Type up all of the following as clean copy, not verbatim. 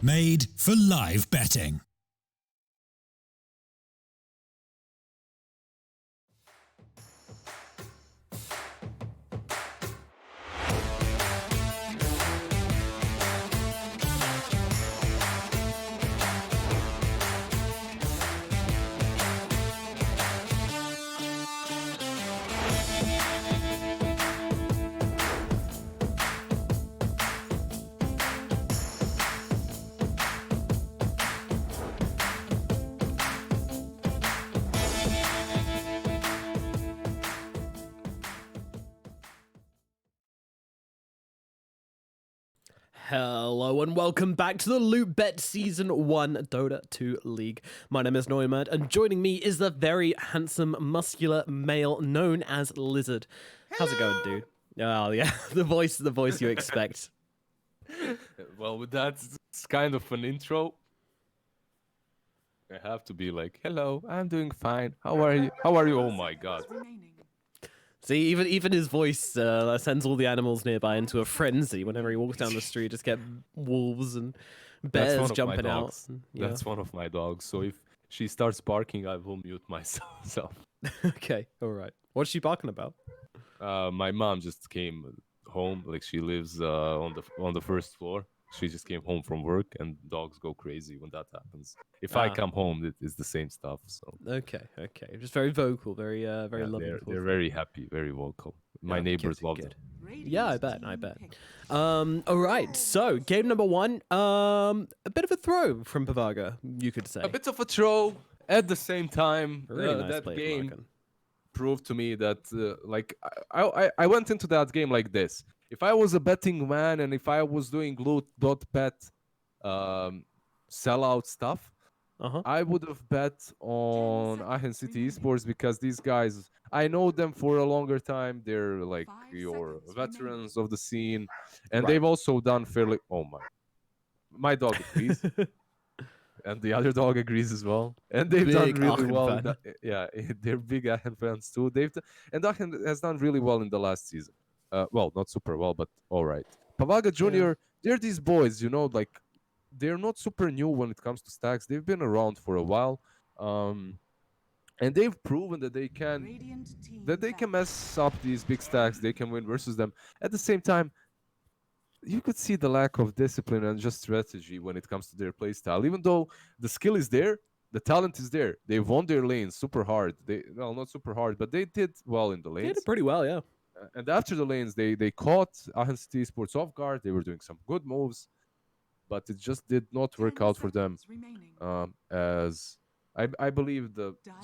Made for live betting. Hello and welcome back to the LOOT.BET Season 1 Dota 2 League. My name is Neumad and joining me is the very handsome, muscular male known as Lizard. How's it going, dude? Oh yeah, the voice you expect. Well, with that, it's kind of an intro. I have to be like, hello, I'm doing fine. How are you? How are you? Oh my god. See, even his voice sends all the animals nearby into a frenzy whenever he walks down the street. Just get wolves and bears jumping out. Yeah. That's one of my dogs. So if she starts barking, I will mute myself. Okay, all right. What's she barking about? My mom just came home. Like she lives on the first floor. She just came home from work, and dogs go crazy when that happens. If I come home, it's the same stuff. So okay, just very vocal, very yeah, loving. they're very happy, very vocal. My neighbors love them. Yeah, I bet. All right, so game number 1, a bit of a throw from Pavaga, you could say. A bit of a throw. At the same time, Really nice that play game from proved to me that like I went into that game like this. If I was a betting man and if I was doing Loot.BET sellout stuff, I would have bet on Aachen City Esports because these guys, I know them for a longer time. They're like your veterans of the scene, and they've also done fairly. Oh my dog agrees. And the other dog agrees as well. And they've done really well. Yeah, they're big Aachen fans too. And Aachen has done really well in the last season. Well, not super well, but all right. Pavaga Jr., they're these boys, like they're not super new when it comes to stacks. They've been around for a while. And they've proven that they can mess up these big stacks. They can win versus them. At the same time, you could see the lack of discipline and just strategy when it comes to their playstyle. Even though the skill is there, the talent is there. They won their lanes super hard. Not super hard, but they did well in the lanes. They did pretty well, yeah. And after the lanes, they caught Aachen City Esports off guard. They were doing some good moves, but it just did not work out for them. As I believe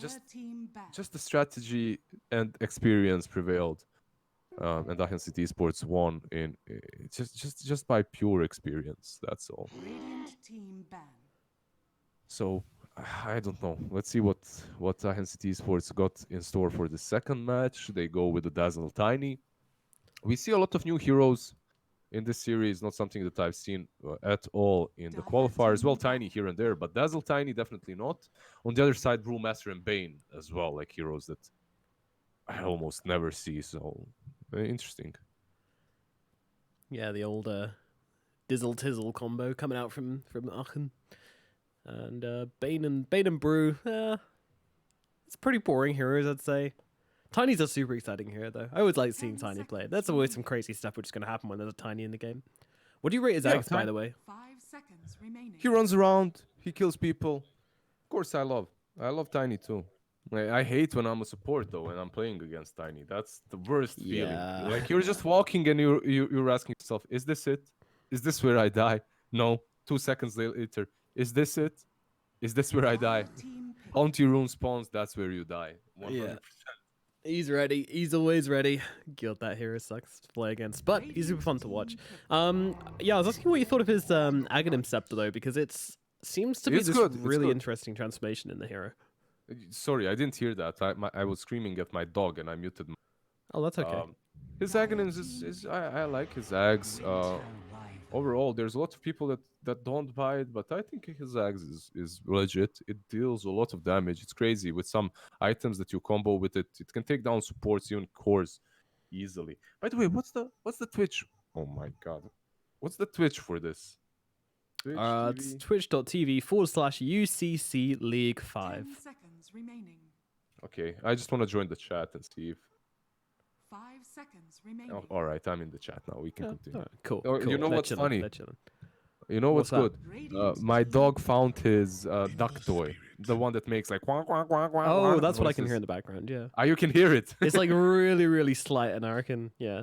just the strategy and experience prevailed. And Aachen City Esports won in just by pure experience. That's all. So I don't know. Let's see what Aachen City Esports got in store for the second match. They go with the Dazzle Tiny. We see a lot of new heroes in this series. Not something that I've seen at all in the qualifiers. Well, Tiny here and there, but Dazzle Tiny definitely not. On the other side, Brewmaster and Bane as well, like heroes that I almost never see. So interesting. Yeah, the old Dizzle Tizzle combo coming out from Aachen. And Bane and Brew, it's pretty boring heroes, I'd say. Tiny's a super exciting hero, though. I always like seeing Tiny play. That's always some crazy stuff which is going to happen when there's a Tiny in the game. What do you rate his eggs, by the way? 5 seconds remaining. He runs around. He kills people. Of course, I love Tiny too. I hate when I'm a support though, when I'm playing against Tiny. That's the worst feeling. Like you're just walking and you're asking yourself, is this it? Is this where I die? No. 2 seconds later, is this it? Is this where I die? Bounty room spawns, that's where you die. 100%. Yeah. He's ready. He's always ready. God, that hero sucks to play against, but he's super fun to watch. Yeah, I was asking what you thought of his Aghanim Scepter though, because it seems to be this really interesting transformation in the hero. Sorry, I didn't hear that. I was screaming at my dog and I muted. Oh, that's okay. His Aghanims is I like his Ags. Overall, there's a lot of people that don't buy it, but I think his Ags is legit. It deals a lot of damage. It's crazy with some items that you combo with it. It can take down supports, even cores, easily. By the way, what's the Twitch? Oh my god, what's the Twitch for this? Twitch It's TV. twitch.tv/UCC League 5. 10 seconds remaining. Okay, I just want to join the chat and see if. 5 seconds remaining. Oh, all right, I'm in the chat now. We can continue. All right, cool. Oh, cool. you know They're what's chilling, funny? They're chilling. You know what's What's that? good? Radiant My team dog found his duck toy, the one that makes like quack quack quack quack. Oh, quack that's what I can noises. hear in the background. Yeah, Ah, you can hear it. it's like really, really slight, and I reckon, yeah,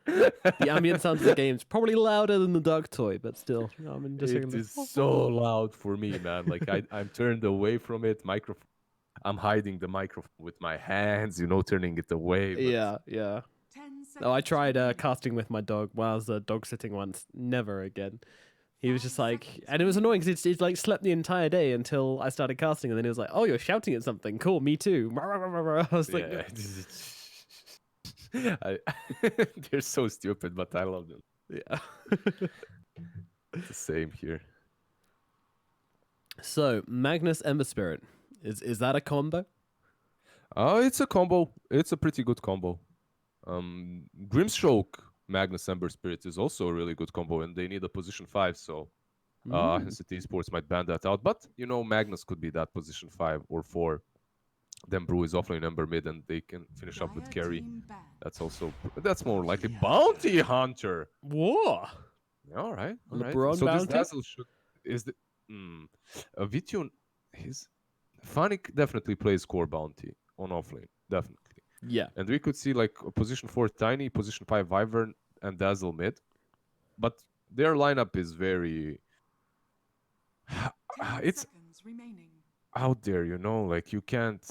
the ambient sounds of the game's probably louder than the duck toy, but still, I'm just It hearing is so loud for me, man. Like I'm turned away from it. Microphone. I'm hiding the microphone with my hands, turning it away. But Yeah. 10 Oh, I seconds tried remaining. casting with my dog while I was dog sitting once. Never again. He was just like, and it was annoying because he'd like slept the entire day until I started casting, and then he was like, "Oh, you're shouting at something. Cool, me too." I was like, yeah. They're so stupid, but I love them. yeah. It's the same here. So Magnus Ember Spirit, is that a combo? It's a combo. It's a pretty good combo. Grimstroke Magnus Ember Spirit is also a really good combo, and they need a position 5, so City Esports might ban that out. But Magnus could be that position 5 or 4. Then Brew is offlane Ember mid, and they can finish up with Dire carry. team banned. That's more likely. Bounty Hunter. Whoa. All right. LeBron So Bounty? this Dazzle is the Vitune. His Fanic definitely plays core bounty on offlane, definitely. Yeah. And we could see like a position 4 Tiny, position 5 Wyvern, and Dazzle mid. But their lineup is very. 10 It's seconds remaining. out there, like you can't.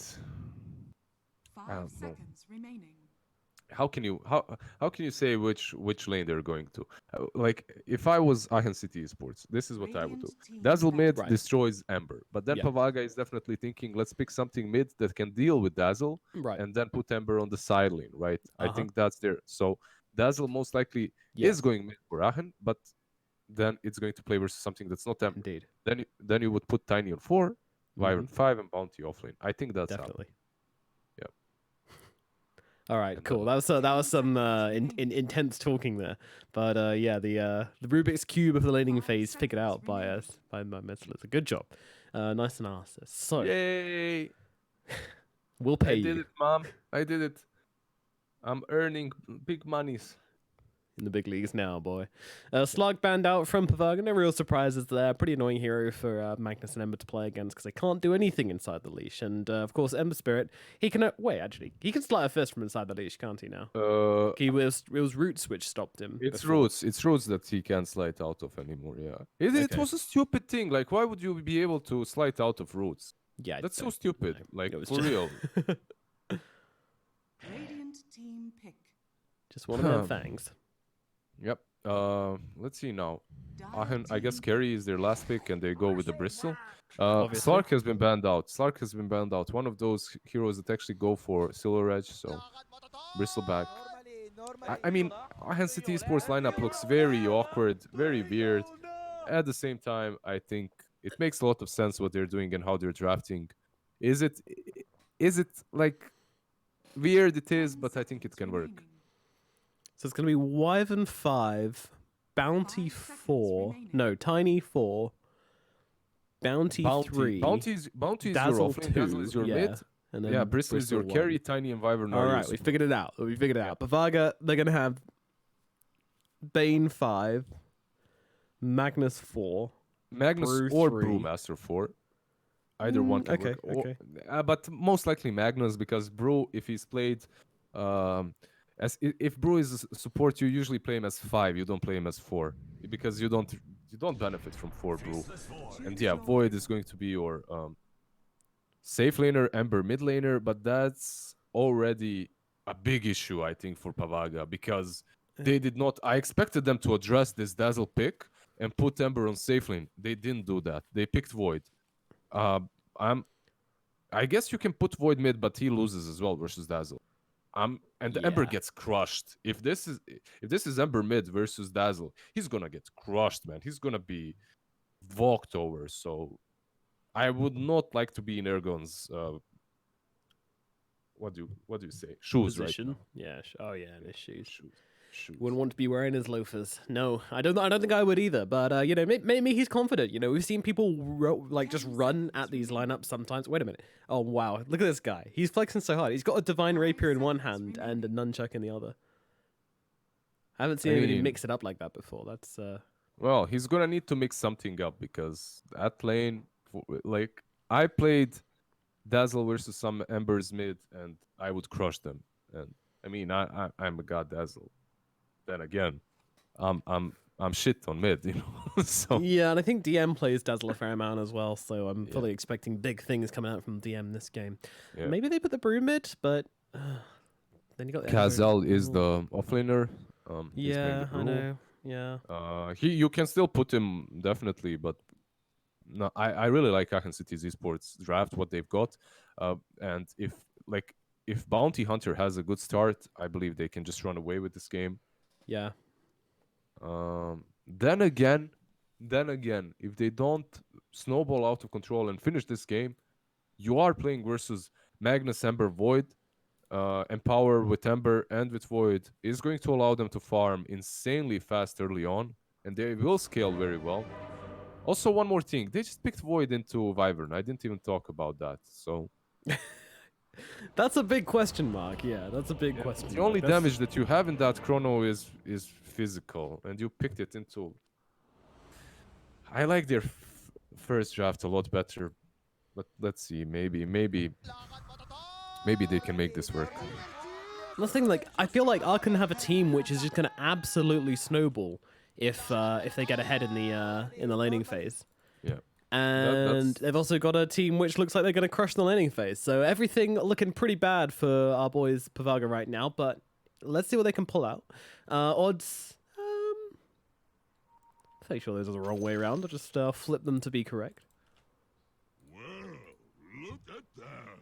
5 don't know. seconds remaining. How can you say which lane they're going to? Like if I was Aachen City Esports, this is what I would do. Radiant team Dazzle mid banned. Right. destroys Ember, but then Yeah. Pavaga is definitely thinking, let's pick something mid that can deal with Dazzle, Right. and then put Ember on the side lane, right? I Uh-huh. think that's there. So Dazzle most likely Yeah. is going mid for Aachen, but then it's going to play versus something that's not Ember. Indeed. Then you would put Tiny on 4, Wyvern Mhm. 5, and Bounty offlane. I think that's how. Definitely. Yep. All right, And cool. That was some intense talking there, but yeah, the Rubik's cube of the laning phase figured out by my Metzler. Good job, nice analysis. So Yay! we'll pay I you did it, Mom. I did it. I'm earning big monies. in the big leagues now, boy. Slug banned out from Pavaga. No real surprises there. Pretty annoying hero for Magnus and Ember to play against because they can't do anything inside the leash. And of course, Ember Spirit, he can he can slide a fist from inside the leash, can't he? Now it was Roots which stopped him. It's before. roots. It's roots that he can't slide out of anymore. Yeah, it Okay. was a stupid thing. Like, why would you be able to slide out of roots? Yeah, That's so don't stupid. know. Like, It was for just- real. Radiant team pick. Just one of them things. Yep. Let's see now. Dire I guess team Carry is their last pick, and they go with the Bristle. Obviously. Slark has been banned out. Slark has been banned out. One of those heroes that actually go for Silver Edge. So Bristle back. I mean, Aachen City Esports lineup looks very awkward, very weird. At the same time, I think it makes a lot of sense what they're doing and how they're drafting. Is it like weird? It is, but I think it can work. remaining. So it's going to be Wyvern 5, Bounty 5 seconds 4, remaining. no, Tiny 4, Bounty 3, Bounty is your Dazzle offlane, Dazzle 2, is your yeah, mid. and then Yeah, Bristle is your 1. carry, Tiny and Wyvern All are right, your we support. figured it out. Pavaga, they're going to have Bane 5, Magnus 4. Magnus Brew or 3. Brewmaster 4. Either one can okay, work. okay. But most likely Magnus, because Brew, if he's played if Brew is a support, you usually play him as 5. You don't play him as 4 because you don't benefit from 4 Brew. And yeah, Void is going to be your safe laner, Ember mid laner, but that's already a big issue, I think, for Pavaga, because they did not. I expected them to address this Dazzle pick and put Ember on safe lane. They didn't do that. They picked Void. I guess you can put Void mid, but he loses as well versus Dazzle. And the Ember Yeah. gets crushed. If this is Ember mid versus Dazzle, he's gonna get crushed, man. He's gonna be walked over. So I would not like to be in Ergon's what do you say? Shoes, Position. right now. Yeah. Oh, yeah, and his shoes. Shoot. Wouldn't want to be wearing his loafers. No, I don't think I would either. But you know, maybe he's confident. You know, we've seen people like just run at these lineups sometimes. Wait a minute. Oh wow, look at this guy. He's flexing so hard. He's got a divine rapier in one hand and a nunchuck in the other. I haven't seen anybody mix it up like that before. That's Well, he's gonna need to mix something up because that lane, like I played Dazzle versus some Embers mid, and I would crush them. And I mean, I'm a god Dazzle. Then again, I'm shit on mid, you know. So yeah, and I think DM plays Dazzle a fair amount as well. So I'm fully expecting big things coming out from DM this game. yeah. Maybe they put the Brew mid, but then you got the Kazel is the offlaner. He's playing the I Brew. know. Yeah. You can still put him definitely, but no, I really like Aachen City's esports draft, what they've got, and if Bounty Hunter has a good start, I believe they can just run away with this game. Yeah. Then again, if they don't snowball out of control and finish this game, you are playing versus Magnus, Ember, Void. Empower with Ember and with Void is going to allow them to farm insanely fast early on, and they will scale very well. Also, one more thing, they just picked Void into Wyvern. I didn't even talk about that, so... That's a big question mark. Yeah, that's a big question. The only damage that you have in that chrono is physical, and you picked it into... I like their first draft a lot better, but let's see, maybe they can make this work. Another thing, like, I feel like Aachen have a team which is just gonna absolutely snowball if they get ahead in the laning phase. Yeah. And they've also got a team which looks like they're gonna crush the laning phase. So everything looking pretty bad for our boys Pavaga right now. But let's see what they can pull out. Odds. Pretty sure those are the wrong way around. I'll just flip them to be correct. Well, look at that.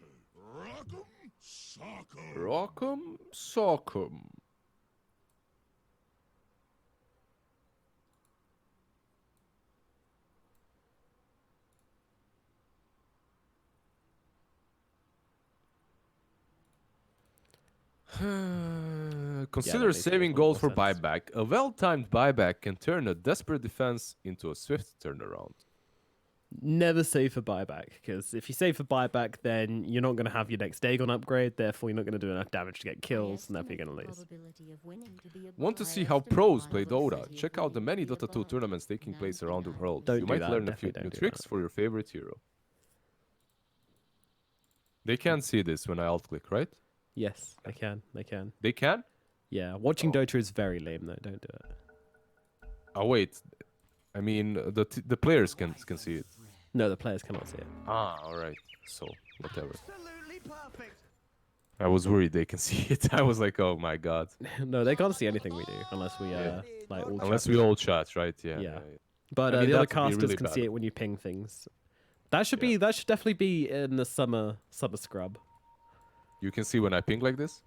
Rock'em sock'em. Rock'em sock'em. Consider makes saving more gold for sense. buyback. A well-timed buyback can turn a desperate defense into a swift turnaround. Never save for buyback, because if you save for buyback, then you're not going to have your next Dagon upgrade, therefore you're not going to do enough damage to get kills, and therefore you're going to lose. Want to see how pros play Dota? Check out the many Dota 2 tournaments taking place around the world. Don't You do might that, learn a few definitely new don't do tricks that. for your favorite hero. They can't see this when I alt-click, right? Yes, they can. They can. They can? Yeah, watching Dota is very lame, though. Don't do it. Oh, wait. I mean, the players can see it. No, the players cannot see it. Ah, alright. So, whatever. I was worried they can see it. I was like, oh my god. No, they can't see anything we do unless we like all Unless chat. we all chat, right? Yeah. Yeah. But I mean, the other that would be casters really can bad. see it when you ping things. That should be. That should definitely be in the summer scrub. You can see when I ping like this?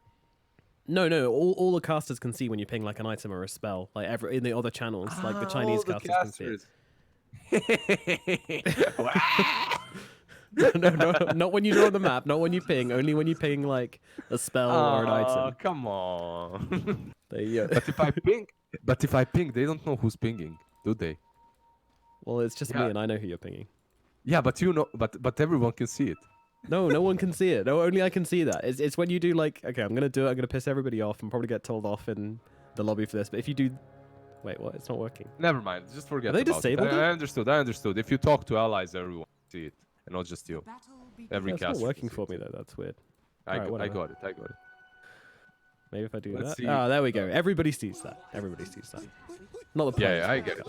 No, all the casters can see when you ping like an item or a spell, like in the other channels, like the Chinese casters can see it. no, not when you draw the map, not when you ping, only when you ping like a spell or an item. Come on. There you go. But if I ping, they don't know who's pinging, do they? Well, it's just me, Yeah. and I know who you're pinging. Yeah, but you know, but everyone can see it. No one can see it. No, only I can see that. It's when you do like, okay, I'm gonna do it. I'm gonna piss everybody off and probably get told off in the lobby for this. But if you do, wait, what? It's not working. Never mind. Just forget Are they about disabled it. then? I understood. If you talk to allies, everyone can see it, and not just you. Every It's caster. not can working see for it. me though. That's weird. I Alright, got whatever. it. Maybe if I do Let's that. see. Ah, there we go. Everybody sees that. Everybody sees that. Not the players. Yeah, I get it.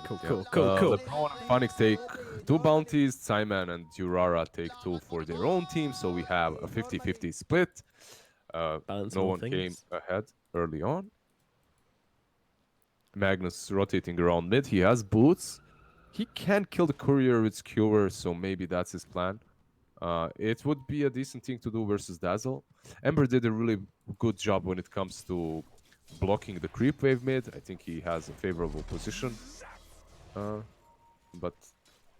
Cool, yeah. cool. LeBron and Phoenix take 2 bounties. Simon and Durara take 2 for their own team. So we have a 50-50 split. Balance No all one came things. ahead early on. Magnus rotating around mid. He has boots. He can kill the courier with skewer, so maybe that's his plan. It would be a decent thing to do versus Dazzle. Ember did a really good job when it comes to blocking the creep wave mid. I think he has a favorable position. But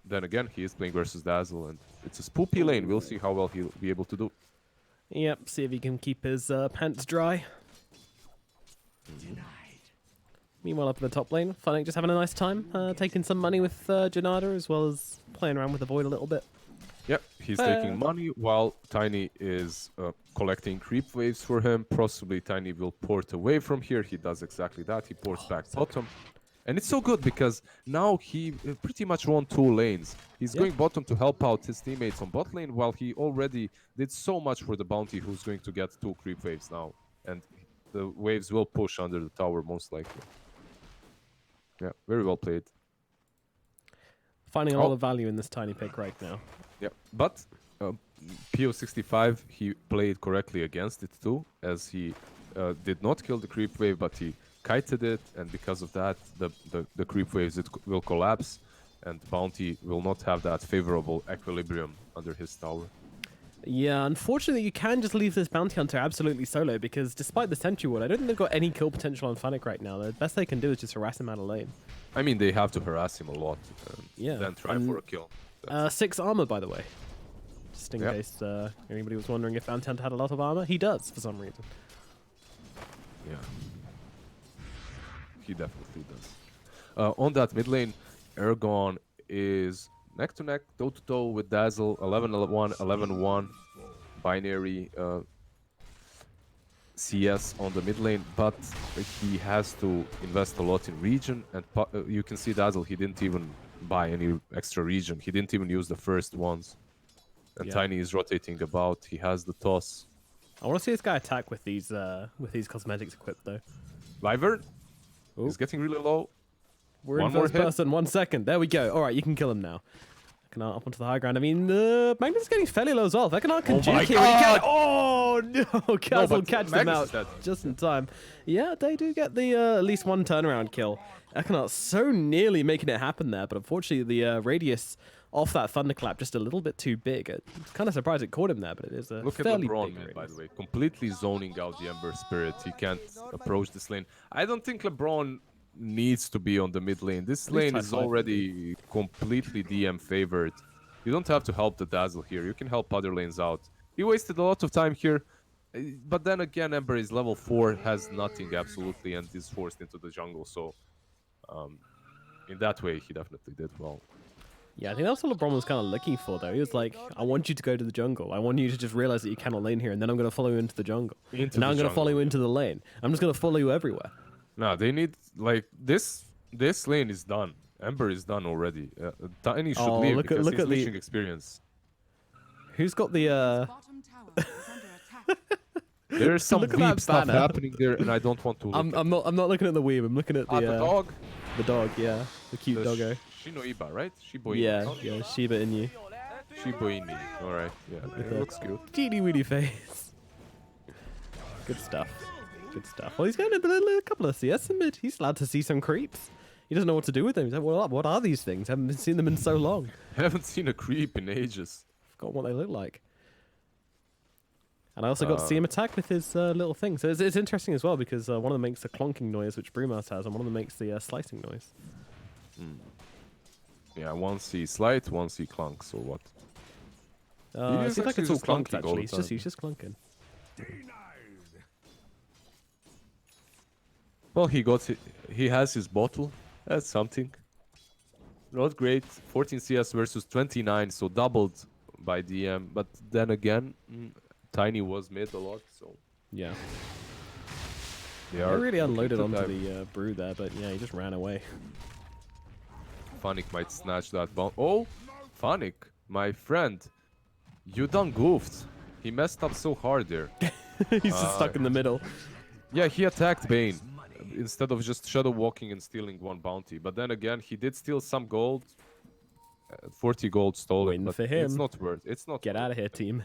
then again, he is playing versus Dazzle, and it's a spoopy lane. We'll see how well he'll be able to do. Yep. See if he can keep his pants dry. Meanwhile, up in the top lane, Funnick just having a nice time, taking some money with Janada, as well as playing around with the Void a little bit. Yep, he's taking money while Tiny is collecting creep waves for him. Possibly Tiny will port away from here. He does exactly that. He ports back bottom. And it's so good because now he pretty much won 2 lanes. He's going bottom to help out his teammates on bot lane while he already did so much for the bounty who's going to get 2 creep waves now. And the waves will push under the tower most likely. Yeah, very well played. Finding a lot of value in this Tiny pick right now. Yeah, but PO65, he played correctly against it too, as he did not kill the creep wave, but he kited it, and because of that, the creep waves will collapse, and Bounty will not have that favorable equilibrium under his tower. Yeah, unfortunately, you can just leave this Bounty Hunter absolutely solo, because despite the Sentry Ward, I don't think they've got any kill potential on Funnick right now. The best they can do is just harass him out of lane. I mean, they have to harass him a lot, Yeah, then try for a kill. 6 armor, by the way. Just in case anybody was wondering if Bounty Hunter had a lot of armor. He does, for some reason. Yeah. He definitely does. On that mid lane, Ergon is neck to neck, toe to toe with Dazzle, 11-1, 11-1, binary CS on the mid lane, but he has to invest a lot in region, and you can see Dazzle, he didn't even buy any extra region. He didn't even use the first ones. And Tiny is rotating about. He has the toss. I want to see this guy attack with these cosmetics equipped though. Wyvern is getting really low. We're in first person. 1 second. There we go. All right, you can kill him now. Vecana up onto the high ground. I mean, Magnus is getting fairly low as well. Vecana can juke here. Oh no! Kazzle catches him out just in time. Yeah, they do get the at least 1 turnaround kill. Vecana so nearly making it happen there, but unfortunately the radius off that thunderclap just a little bit too big. I'm kind of surprised it caught him there, but it is a fairly LeBron, big man, radius. by the way, completely zoning out the Ember Spirit. He can't approach this lane. I don't think LeBron needs to be on the mid lane. This lane is already completely DM favored. You don't have to help the Dazzle here. You can help other lanes out. He wasted a lot of time here, but then again, Ember is level 4, has nothing absolutely, and is forced into the jungle. So, in that way, he definitely did well. Yeah, I think that's what LeBron was kind of looking for, though. He was like, I want you to go to the jungle. I want you to just realize that you cannot lane here, and then I'm going to follow you into the jungle. I'm going to follow you into the lane. I'm just going to follow you everywhere. No, they need, like, this lane is done. Ember is done already. Tiny should leave because he's losing experience. Who's got the, Bottom tower is under attack. There's some Look at that weeb stuff banner. happening there, and I don't want to look I'm not looking at the weeb. I'm looking at the dog. The dog, yeah. The cute doggo. Shinoiba, right? Shiba Inu. Yeah, Shiba Inu. Shiba Inu. Alright, yeah, it looks cute. Teeny weeny face. Good stuff. Good stuff. Well, he's going a couple of CS in mid. He's allowed to see some creeps. He doesn't know what to do with them. He's like, what are these things? I haven't seen them in so long. I haven't seen a creep in ages. Forgot what they look like. And I also got to see him attack with his little thing. So it's interesting as well because one of them makes the clonking noise, which Brewmaster has, and one of them makes the slicing noise. Yeah, one he slight, one he clunks, or what? It seems like it's all clunked, clunking all actually. the He's just clunking. Well, he has his bottle. That's something. Not great. 14 CS versus 29, so doubled by DM. But then again, Tiny was mid a lot, so Yeah. they He are really unloaded looking onto to dive. the brew there, but yeah, he just ran away. Funnick might snatch that bomb. Oh, Funnick, my friend, you done goofed. He messed up so hard there. He's just stuck in the middle. Yeah, he attacked Bane instead of just shadow walking and stealing 1 bounty. But then again, he did steal some gold. 40 gold stolen. Win but for him. It's not worth. It's not. Get worth out of it. here, team.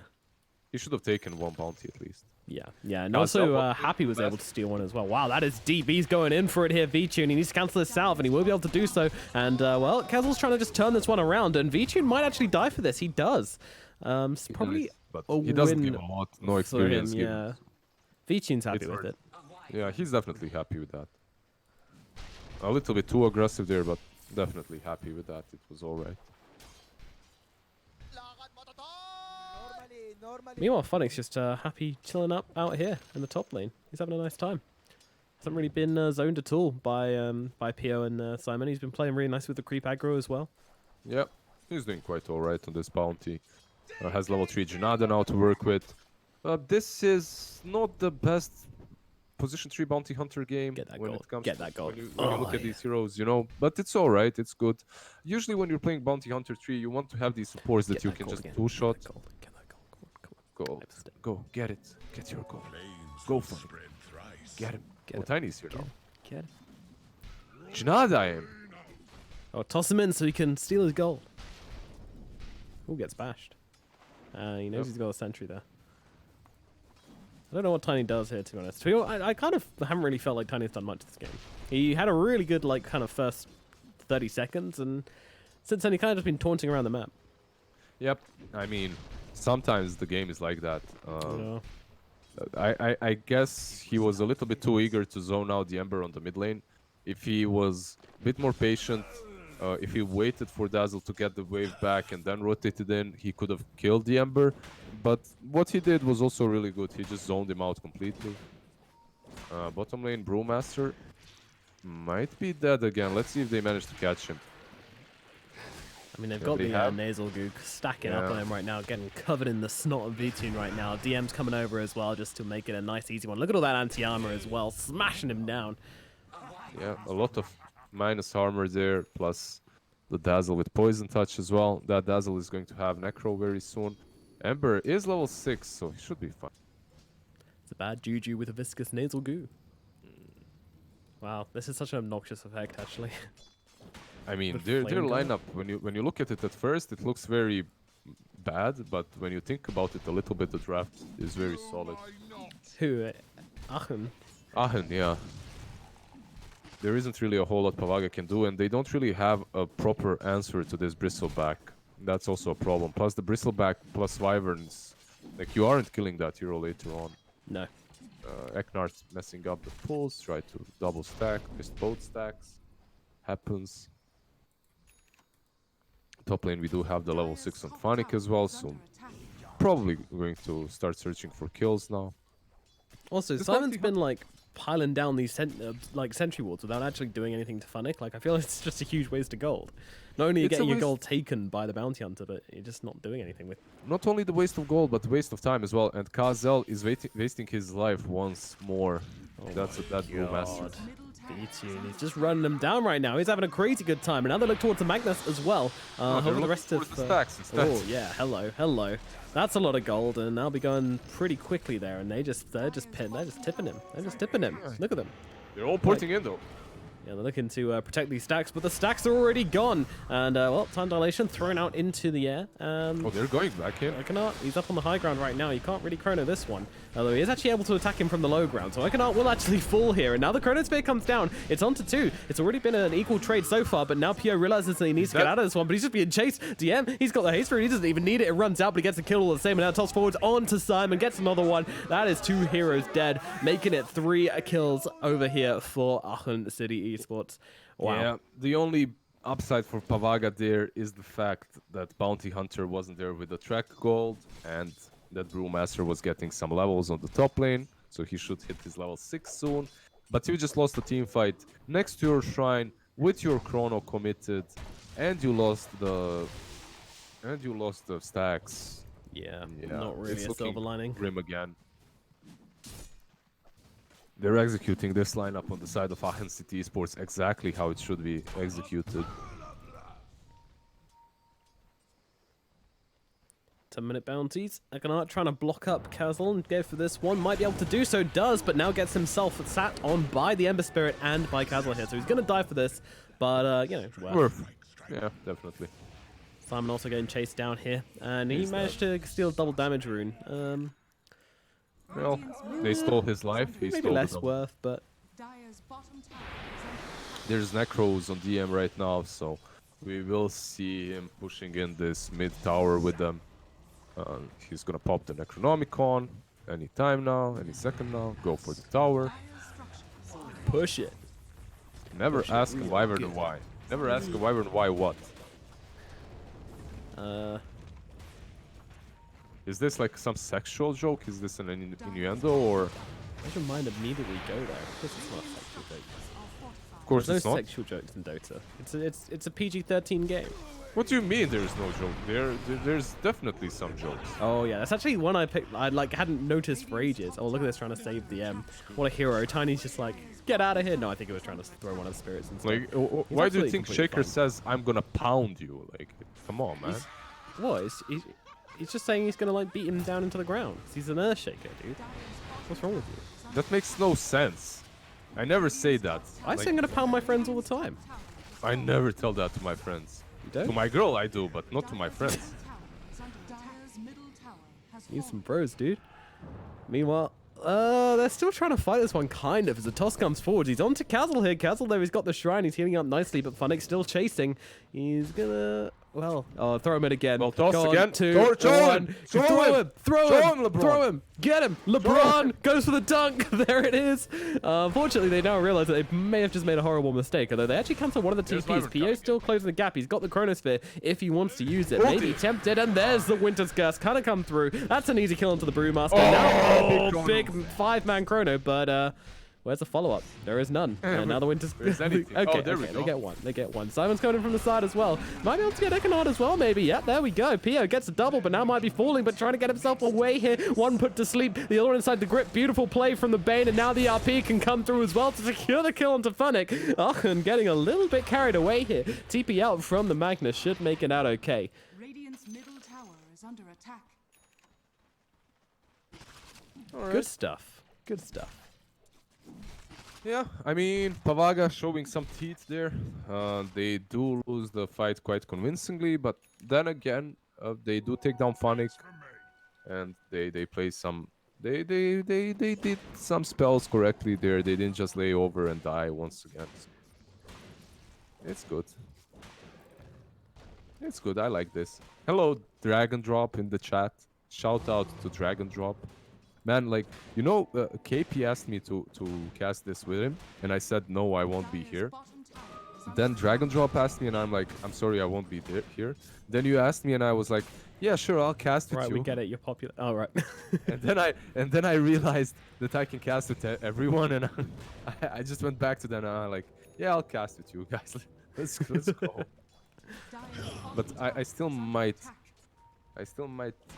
He should have taken 1 bounty at least. Yeah, and also Happy was able to steal one as well. Wow, that is deep. He's going in for it here, V-Tune. He needs to cancel this salve, and he will be able to do so. And, well, Kazzle's trying to just turn this one around, and V-Tune might actually die for this. He does. It's probably But a he doesn't win give a lot. No for experience. him, given. yeah. V-Tune's happy It's with hard. it. Yeah, he's definitely happy with that. A little bit too aggressive there, but definitely happy with that. It was alright. Meanwhile, Funnick's just happy chilling up out here in the top lane. He's having a nice time. Hasn't really been zoned at all by Pio and Simon. He's been playing really nice with the creep aggro as well. Yep, he's doing quite alright on this bounty. Has level 3 Janada now to work with. This is not the best position 3 bounty hunter game Get that when gold. it comes Get to that gold. when you look at these heroes, you know. But it's alright, it's good. Usually when you're playing bounty hunter 3, you want to have these supports that Get you that can gold just again. two-shot. Get that gold. Get that gold. Come on. Gold. Never step. Go, get it. Get your gold. Flames Go will for it. spread thrice. Get him. Get Oh, it. Tiny's here now. Get it. Janada him. Oh, toss him in so he can steal his gold. Who gets bashed? He knows he's got a sentry there. I don't know what Tiny does here, to be honest. I kind of haven't really felt like Tiny's done much this game. He had a really good, like, kind of first 30 seconds, and since then he kind of just been taunting around the map. Yep. I mean, sometimes the game is like that. You know? I guess he was a little bit too eager to zone out the Ember on the mid lane. If he was a bit more patient, if he waited for Dazzle to get the wave back and then rotated in, he could have killed the Ember. But what he did was also really good. He just zoned him out completely. Bottom lane, Brewmaster might be dead again. Let's see if they manage to catch him. I mean, they've Yeah, got they the have. nasal gook stacking up Yeah. on him right now, getting covered in the snot of V-Tune right now. DM's coming over as well just to make it a nice, easy one. Look at all that anti-armor as well, smashing him down. Yeah, a lot of minus armor there, plus the Dazzle with Poison Touch as well. That Dazzle is going to have Necro very soon. Ember is level 6, so he should be fine. It's a bad juju with a viscous nasal goo. Wow, this is such an obnoxious effect, actually. I mean, With their flame gun? lineup, when you look at it at first, it looks very bad, but when you think about it a little bit, the draft is very solid. Who? Aachen. Aachen, yeah. There isn't really a whole lot Pavaga can do, and they don't really have a proper answer to this Bristleback. That's also a problem. Plus the Bristleback plus Wyverns, like you aren't killing that hero later on. No. Eknar's messing up the pulls, try to double stack, missed both stacks. Happens. Top lane we do have the level 6 on Phonic as well, so probably going to start searching for kills now. Also, This Simon's bounty been like piling down these sentry wards without actually doing anything to Funnick. Like, I feel like it's just a huge waste of gold. Not only are you It's a getting your waste- gold taken by the bounty hunter, but you're just not doing anything with. Not only the waste of gold, but the waste of time as well. And Kazel is wasting his life once more. That's that Brewmaster. B-Tune. He's just running them down right now. He's having a crazy good time. And now they look towards the Magnus as well. they're Over the looking rest of towards the stacks instead. Oh yeah, hello. That's a lot of gold, and they'll be going pretty quickly there. And they're just tipping him. They're just tipping him. Look at them. They're all porting in though. Yeah, they're looking to protect these stacks, but the stacks are already gone. And, well, time dilation thrown out into the air. Oh, they're going back in. Ekenart, he's up on the high ground right now. You can't really chrono this one. Although he is actually able to attack him from the low ground. So Ekenart will actually fall here. And now the chrono spear comes down. It's on to 2. It's already been an equal trade so far. But now Pio realizes that he needs to get out of this one. But he's just being chased. DM, he's got the haste for it. He doesn't even need it. It runs out, but he gets the kill all the same. And now toss forwards on to Simon. Gets another one. That is 2 heroes dead. Making it 3 kills over here for Aachen City Esports. Wow. Yeah, the only upside for Pavaga there is the fact that Bounty Hunter wasn't there with the track gold, and that Brewmaster was getting some levels on the top lane, so he should hit his level 6 soon. But you just lost a team fight next to your shrine with your chrono committed, and you lost the stacks. Yeah, Yeah, not really it's a looking silver lining. grim again. They're executing this lineup on the side of Aachen City Esports exactly how it should be executed. 10-minute bounties. Ekenart trying to block up Kazel and go for this one. Might be able to do so, does, but now gets himself sat on by the Ember Spirit and by Kazel here. So he's going to die for this, but, you know, Worth. Yeah, definitely. Simon also getting chased down here, and he managed to steal a double damage rune. Well, they stole his life. He Maybe stole less the worth, but Dire's bottom tower is There's Necros on DM right now, so we will see him pushing in this mid tower with them. He's gonna pop the Necronomicon any time now, any second now. Go for the tower. push it. Never ask a Wyvern why. Never ask a Wyvern why what. Is this like some sexual joke? Is this an innuendo or I should mind immediately go there. Of course it's not a sexual joke. Of course There's it's no not. sexual jokes in Dota. It's a PG-13 game. What do you mean there's no joke? There's definitely some jokes. Oh yeah, that's actually one I picked. I like hadn't noticed for ages. Oh look at this, trying to save the M. What a hero! Tiny's just like, get out of here. No, I think it was trying to throw one of the spirits and stuff. Like, He's why do you absolutely think completely Shaker fine. says I'm gonna pound you? Like, come on, man. What? He's just saying he's gonna like beat him down into the ground. He's an Earth Shaker, dude. What's wrong with you? That makes no sense. I never say that. I say I'm gonna pound my friends all the time. I never tell that to my friends. You don't? To my girl I do, but not to my friends. Need some bros, dude. Meanwhile, they're still trying to fight this one, kind of, as the toss comes forward. He's on to Kazzle here. Kazzle, though, he's got the shrine. He's healing up nicely, but Funnick's still chasing. He's gonna... Well, throw him in again. Well, toss Go on, again. 2, Throw 1. him. Throw Throw him. him. Throw Throw him. him, LeBron. Throw him. Get him. LeBron goes for the dunk. There it is. Unfortunately, they now realize that they may have just made a horrible mistake, although they actually cancel one of the Here's TPs. Wyvern Pio's still closing the gap. He's got the Chronosphere if he wants to use it. Maybe tempted, and there's the Winter's Curse. Kind of come through. That's an easy kill into the Brewmaster. Now, big 5-man Chrono, but... where's the follow-up? There is none. And now the Winter's... There's anything. okay, There we okay, go. they get one. They get one. Simon's coming in from the side as well. Might be able to get Econard as well, maybe. Yep, there we go. Pio gets a double, but now might be falling, but trying to get himself away here. One put to sleep. The other one inside the grip. Beautiful play from the Bane, and now the RP can come through as well to secure the kill onto Funnick. Aachen getting a little bit carried away here. TP out from the Magnus should make it out okay. Radiant's middle tower is under attack. Good stuff. Good stuff. Yeah, I mean, Pavaga showing some teeth there. They do lose the fight quite convincingly, but then again, they do take down Funnick, and they play some. They did some spells correctly there. They didn't just lay over and die once again. So it's good. It's good. I like this. Hello, Dragon Drop in the chat. Shout out to Dragon Drop. Man, like, you know, KP asked me to cast this with him, and I said, no, I won't be here. Then Dragon Drop asked me, and I'm like, I'm sorry, I won't be here. Then you asked me, and I was like, yeah, sure, I'll cast with Right, you. we get it. You're popular. Oh, right. and then I realized that I can cast with everyone, and I just went back to them, and I'm like, yeah, I'll cast with you guys. Let's go. But I still might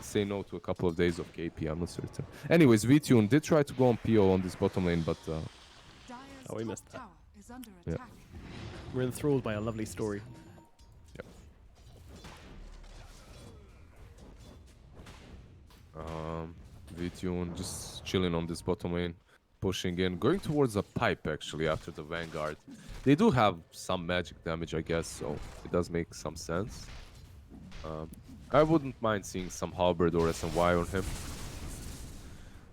say no to a couple of days of KP, I'm not certain. Anyways, VTune did try to go on PO on this bottom lane, but... Oh, we missed that. Yeah. We're enthralled by a lovely story. Yep. VTune just chilling on this bottom lane, pushing in, going towards a pipe actually after the Vanguard. They do have some magic damage, I guess, so it does make some sense. I wouldn't mind seeing some Halberd or SNY on him.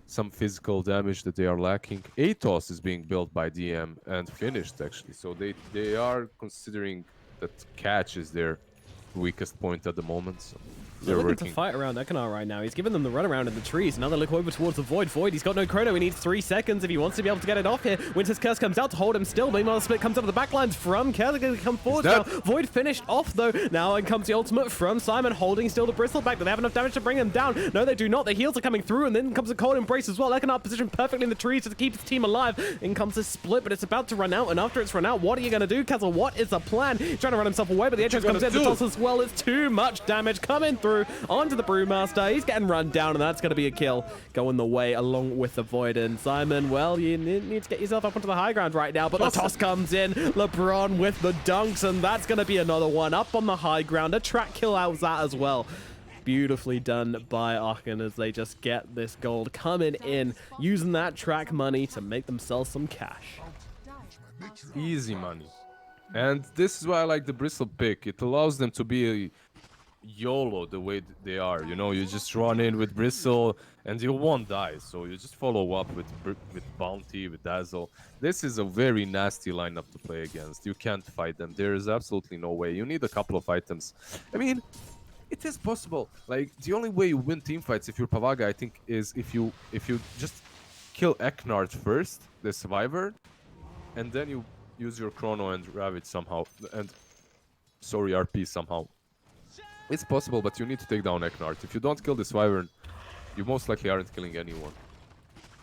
Some physical damage that they are lacking. Atos is being built by DM and finished actually, so they are considering that catch is their weakest point at the moment. So They're they're looking working. to fight around Econar right now. He's giving them the runaround in the trees. Now they look over towards the Void. Void, he's got no chrono. He needs 3 seconds if he wants to be able to get it off here. Winter's Curse comes out to hold him still. Meanwhile, the split comes out of the backlines from Kerr. Going to come forward now. Void finished off, though. Now in comes the ultimate from Simon, holding still the Bristleback. Do they have enough damage to bring him down? No, they do not. The heals are coming through, and then comes a cold embrace as well. Econar positioned perfectly in the trees to keep his team alive. In comes a split, but it's about to run out, and after it's run out, what are you going to do, Kazzle? What is the plan? He's trying to run himself away, but the entrance comes in. The toss as well. It's too much damage coming through onto the Brewmaster. He's getting run down, and that's going to be a kill going the way along with the Void. And Simon, well, you need to get yourself up onto the high ground right now, but the toss comes in. LeBron with the dunks, and that's going to be another one up on the high ground. A track kill out of that as well. Beautifully done by Aachen as they just get this gold coming in, using that track money to make themselves some cash. Easy money. And this is why I like the Bristle pick. It allows them to be a YOLO the way they are. You know, you just run in with Bristle and you won't die. So you just follow up with Bounty, with Dazzle. This is a very nasty lineup to play against. You can't fight them. There is absolutely no way. You need a couple of items. I mean, it is possible. Like, the only way you win teamfights if you're Pavaga, I think, is if you just kill Eknard first, the survivor, and then you use your chrono and Ravage somehow, and sorry, RP somehow. It's possible, but you need to take down Eknard. If you don't kill this Wyvern, you most likely aren't killing anyone.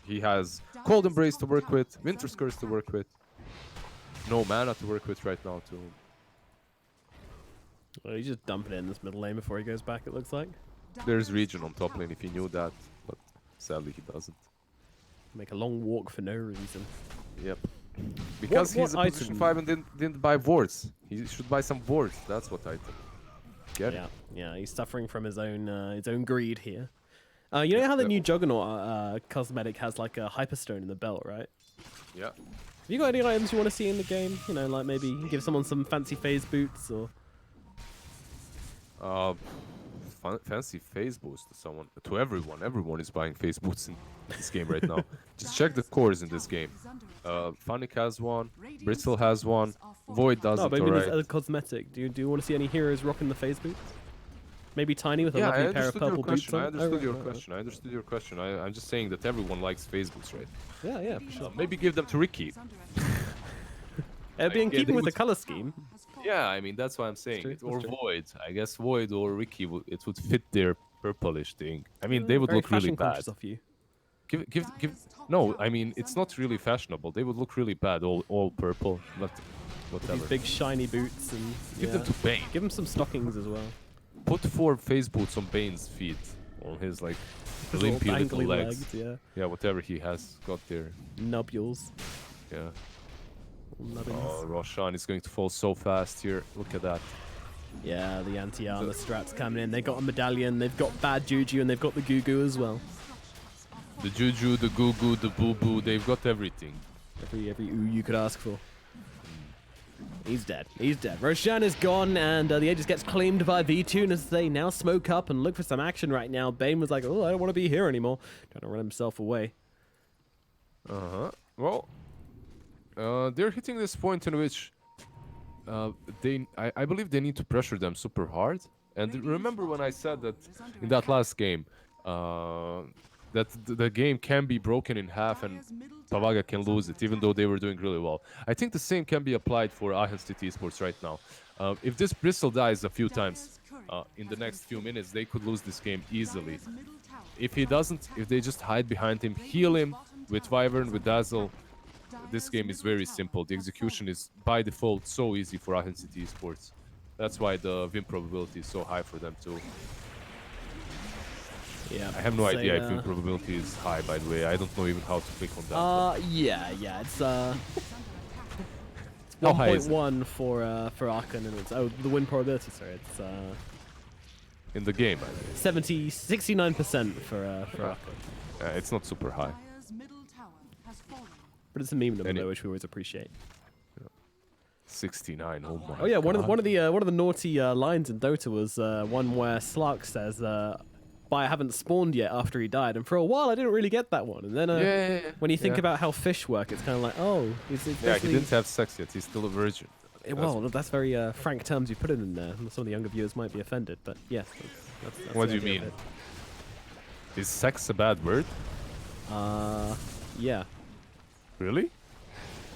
He has Cold Embrace to work with, Winter's Curse to work with. No mana to work with right now too. Well, he's just dumping it in this middle lane before he goes back, it looks like. There's Regen on top lane if he knew that, but sadly he doesn't. Make a long walk for no reason. Yep. Because What he's a position item? 5 and didn't buy wards. He should buy some wards. That's what I think. Get it? Yeah, he's suffering from his own greed here. You know how the new Juggernaut cosmetic has like a Hyperstone in the belt, right? Yeah. Have you got any items you want to see in the game? You know, like maybe give someone some fancy phase boots or... Fancy phase boost to someone, to everyone. Everyone is buying phase boots in this game right now. Just check the cores in this game. Funnick has one, Bristle has one, Void doesn't. No, but I mean, alright. as a cosmetic, do you want to see any heroes rocking the phase boots? Maybe Tiny with a Yeah, I lovely pair of understood your purple boots question. on? I understood Oh, your right, right, question. I understood your question. I'm just saying that everyone likes phase boots, right? right. Yeah, for sure. Maybe give them to Ricky. It'd be in Yeah, keeping they with the would- color scheme. Yeah, I mean that's what I'm saying. true, It- or that's true. Void. I guess Void or Ricky it would fit their purplish thing. I mean they would Very look really fashion bad. conscious of you. Give. No, I mean it's not really fashionable. They would look really bad, all purple. But whatever. These big shiny boots and Give yeah. them to Bane. Give him some stockings as well. Put 4 phase boots on Bane's feet, on his like His limpy little dangly legs. yeah. Yeah, whatever he has got there. Nubules. Yeah. Nubbins. Oh, Roshan is going to fall so fast here. Look at that. Yeah, the anti-armor strats coming in. They got a medallion, they've got bad juju, and they've got the goo-goo as well. The Juju, the Goo-Goo, the Boo-Boo, they've got everything. Every ooh you could ask for. He's dead. He's dead. Roshan is gone, and the Aegis gets claimed by V2 as they now smoke up and look for some action right now. Bane was like, oh, I don't want to be here anymore. Trying to run himself away. Well, they're hitting this point in which I believe they need to pressure them super hard. And remember when I said that in that last game, that the game can be broken in half and Pavaga can lose it, even though they were doing really well. I think the same can be applied for Aachen City Esports right now. If this Bristle dies a few times in the next few minutes, they could lose this game easily. If he doesn't, if they just hide behind him, heal him with Wyvern, with Dazzle, this game is very simple. The execution is by default so easy for Aachen City Esports. That's why the win probability is so high for them too. Yeah. I have no say, idea if win probability is high, by the way. I don't know even how to click on that. Yeah, it's How high is it? 1.1 for Aachen, and it's the win probability. Sorry, it's In the game, I mean. 69% for Aachen. It's not super high. Dire's middle tower has fallen. But it's a meme number Any- though, which we always appreciate. 69. Oh my. Oh yeah, one of God. the naughty lines in Dota was one where Slark says, "I haven't spawned yet" after he died, and for a while I didn't really get that one. And then Yeah. when you think yeah. about how fish work, it's kind of like, oh, it's Yeah, he basically- didn't have sex yet. He's still a virgin. Well, that's very frank terms you put it in there. Some of the younger viewers might be offended, but yes. That's What the do you idea mean? of Is sex a bad word? it. Yeah, Really?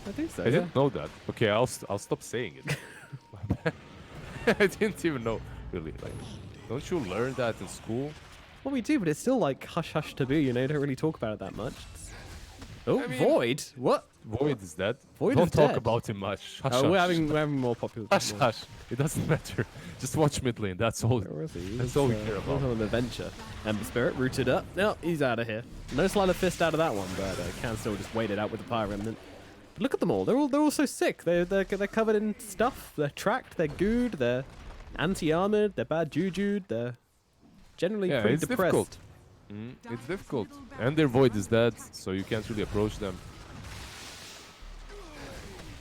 I think so. I Yeah. didn't know that. Okay, I'll stop saying it. I didn't even know. Really, like, don't you learn that in school? Well, we do, but it's still like hush hush taboo. You know, don't really talk about it that much. Oh, I mean- Void. What? Void is dead. Void Don't is talk dead. about him much. Hush, We're hush. having more popular. Hush, hush. It doesn't matter. Just watch mid lane. That's all. Where is he? That's all we care about. On an adventure. Ember Spirit rooted up. No, he's out of here. No Slider Fist out of that one, but can still just wait it out with the Pyre Remnant. But look at them all. They're all so sick. They're covered in stuff. They're tracked. They're gooed. They're anti-armored. They're bad jujued. They're generally Yeah, pretty it's depressed. difficult. It's difficult. And their Void is dead, so you can't really approach them.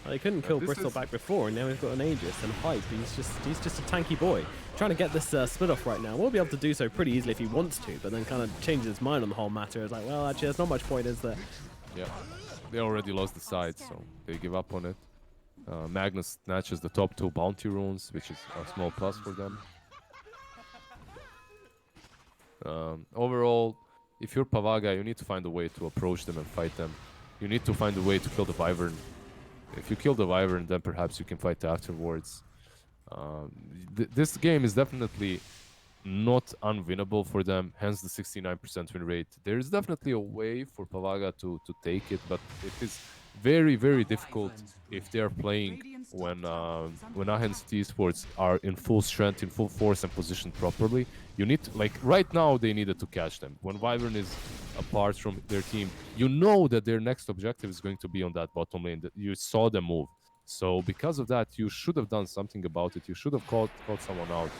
Well, they couldn't kill this Bristol is- back before, and now we've got an Aegis and Hype. He's just a tanky boy. Trying to get this split off right now. We'll be able to do so pretty easily if he wants to, but then kind of changes his mind on the whole matter. It's like, well, actually, there's not much point, is there? Yeah. They already lost the side, so they give up on it. Magnus snatches the top 2 bounty runes, which is a small plus for them. Overall, if you're Pavaga, you need to find a way to approach them and fight them. You need to find a way to kill the Wyvern. If you kill the Wyvern, then perhaps you can fight afterwards. This game is definitely not unwinnable for them, hence the 69% win rate. There is definitely a way for Pavaga to take it, but it is very, very difficult if they are playing when Aachen City Esports are in full strength, in full force, and positioned properly. You need to, like right now, they needed to catch them. When Wyvern is apart from their team, you know that their next objective is going to be on that bottom lane. That you saw them move. So because of that, you should have done something about it. You should have called someone out.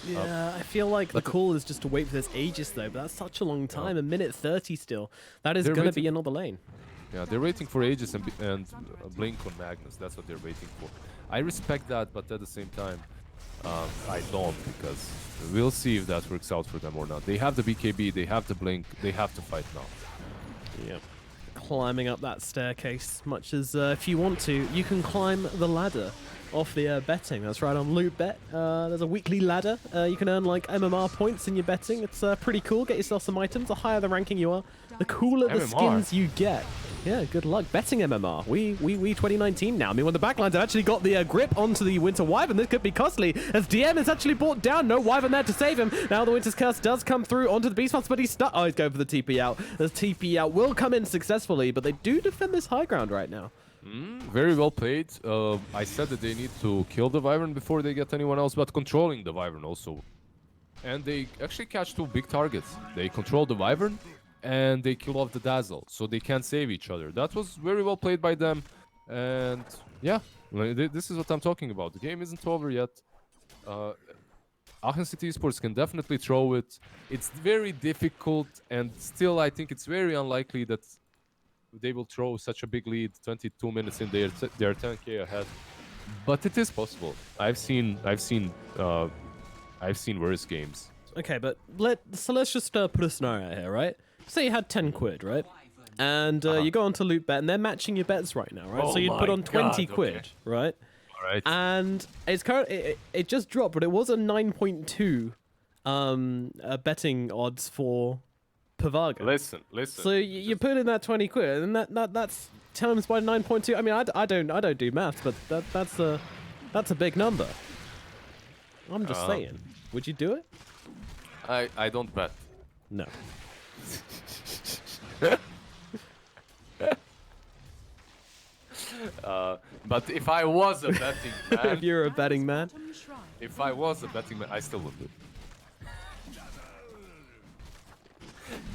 Yeah, I feel like the call is just to wait for this Aegis though, but that's such a long time, a minute 30 still. That is going to be another lane. Yeah, they're waiting for Aegis and Blink on Magnus. That's what they're waiting for. I respect that, but at the same time, I don't, because we'll see if that works out for them or not. They have the BKB, they have the Blink, they have to fight now. Yep. Climbing up that staircase, much as if you want to, you can climb the ladder off the betting. That's right, on LOOT.BET. There's a weekly ladder. You can earn like MMR points in your betting. It's pretty cool. Get yourself some items. The higher the ranking you are, the cooler the skins you get. Yeah, good luck. Betting MMR. We 2019 now. I mean, when the backlines have actually got the grip onto the Winter Wyvern, this could be costly, as DM is actually brought down. No Wyvern there to save him. Now the Winter's Curse does come through onto the Beast Monster, but he's stuck. Oh, he's going for the TP out. The TP out will come in successfully, but they do defend this high ground right now. Very well played. I said that they need to kill the Wyvern before they get anyone else, but controlling the Wyvern also. And they actually catch two big targets. They control the Wyvern, and they kill off the Dazzle, so they can't save each other. That was very well played by them. And yeah, this is what I'm talking about. The game isn't over yet. Aachen City Esports can definitely throw it. It's very difficult, and still I think it's very unlikely that they will throw such a big lead. 22 minutes in, they're 10k ahead, but it is possible. I've seen worse games. Okay, but let's just put a scenario out here, right? Say you had 10 quid, right? And you go onto LOOT.BET, and they're matching your bets right now, right? Oh so you'd put on 20 God, quid, okay. right? All right. And it's it just dropped, but it was a 9.2 betting odds for Pavaga. Listen. So you put in that 20 quid, and that's times by 9.2. I mean, I don't do maths, but that's a big number. I'm just saying. Would you do it? I don't bet. No. But if I was a betting man, If you're a betting man. if I was a betting man, I still would do it.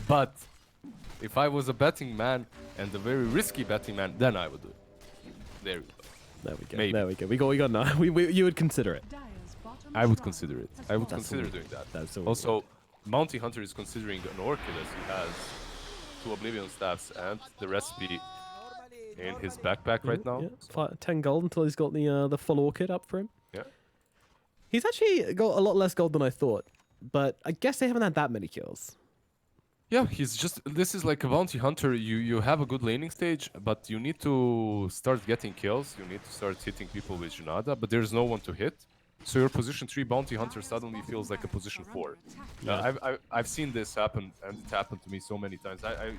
But if I was a betting man and a very risky betting man, then I would do it. There we go. There we go. Maybe. There we go. We got no. You would consider it. I would consider it. I would consider all- doing that. that's all Also, Bounty Hunter is considering an Orchid, as he has 2 Oblivion staffs and the recipe in his backpack right now. Yeah. 10 gold until he's got the full orchid up for him. Yeah. He's actually got a lot less gold than I thought, but I guess they haven't had that many kills. Yeah, he's just. This is like a bounty hunter. You have a good laning stage, but you need to start getting kills. You need to start hitting people with Junada, but there's no one to hit. So your position 3 bounty hunter suddenly feels like a position 4. I've seen this happen, and it happened to me so many times. I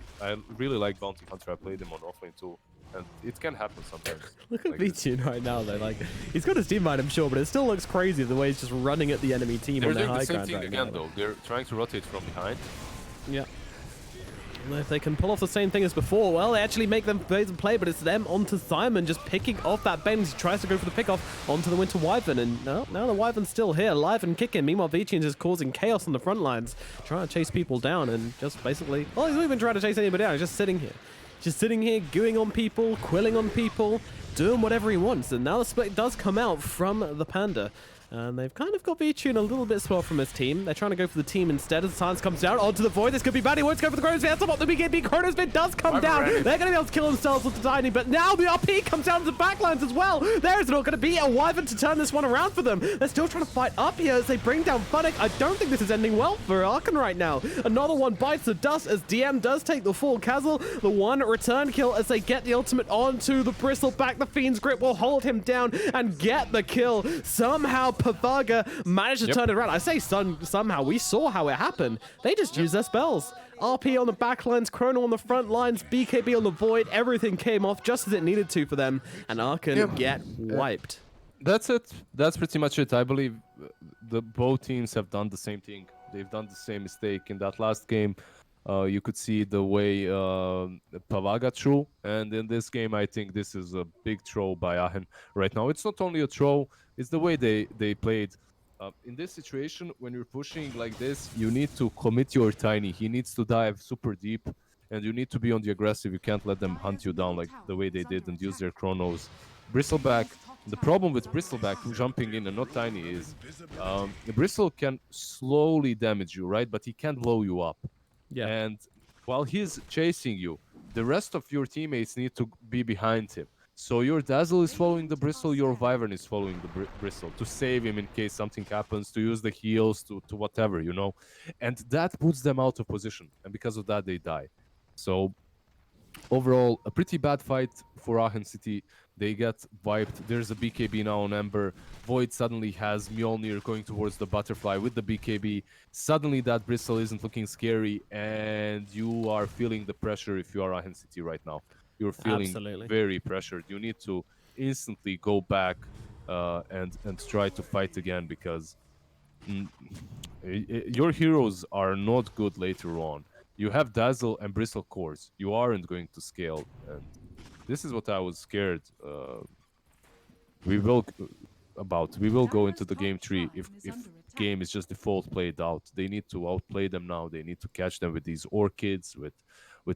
really like bounty hunter. I played him on offlane too, and it can happen sometimes. Look at like this. Vitune right now, though. Like, he's got his team behind him, sure, but it still looks crazy the way he's just running at the enemy team They're on their doing high the same ground thing right again, now. though. They're trying to rotate from behind. Yeah. And if they can pull off the same thing as before, well, they actually make them play, but it's them onto Simon, just picking off that bend. He tries to go for the pick off onto the Winter Wyvern, and now the Wyvern's still here, live and kicking. Meanwhile, Vichian is causing chaos on the front lines, trying to chase people down, and just basically, well, he's not even trying to chase anybody down. He's just sitting here. Just sitting here, gooing on people, quilling on people, doing whatever he wants. And now the split does come out from the Panda. And they've kind of got Vichun a little bit spoiled from his team. They're trying to go for the team instead as the silence comes down onto the void. This could be bad. He wants to go for the Chronos Sphere. That's what the BKB Chronos Sphere does come down. They're going to be able to kill themselves with the Tiny, but now the RP comes down to the backlines as well. There's not going to be a Wyvern to turn this one around for them. They're still trying to fight up here as they bring down Funnick. I don't think this is ending well for Aachen right now. Another one bites the dust as DM does take the full Kazzle. The one return kill as they get the ultimate onto the Bristleback. The Fiend's Grip will hold him down and get the kill. Somehow Pavaga managed to turn it around. I say somehow. We saw how it happened. They just used their spells. RP on the back lines, Chrono on the front lines, BKB on the void. Everything came off just as it needed to for them, and Aachen get wiped. That's it. That's pretty much it. I believe both teams have done the same thing They've done the same mistake in that last game. You could see the way Pavaga threw, and in this game, I think this is a big throw by Aachen right now. It's not only a throw; it's the way they played. In this situation, when you're pushing like this, you need to commit your tiny. He needs to dive super deep, and you need to be on the aggressive. You can't let them hunt you down like the way they did and use their chronos. Bristleback. The problem with Bristleback jumping in and not tiny is Bristle can slowly damage you, right? But he can't blow you up. Yeah. And while he's chasing you, the rest of your teammates need to be behind him. So your Dazzle is following the Bristle, your Wyvern is following the Bristle to save him in case something happens, to use the heals, to whatever, you know? And that puts them out of position. And because of that, they die. So overall, a pretty bad fight for Aachen City. They get wiped. There's a BKB now on Ember. Void suddenly has Mjolnir going towards the Butterfly with the BKB. Suddenly that Bristle isn't looking scary, and you are feeling the pressure if you are Aachen City right now. You're feeling very pressured. You need to instantly go back and try to fight again because your heroes are not good later on. You have Dazzle and Bristle cores. You aren't going to scale, and this is what I was scared. We will go into the game 3 if game is just default played out. They need to outplay them now. They need to catch them with these orchids, with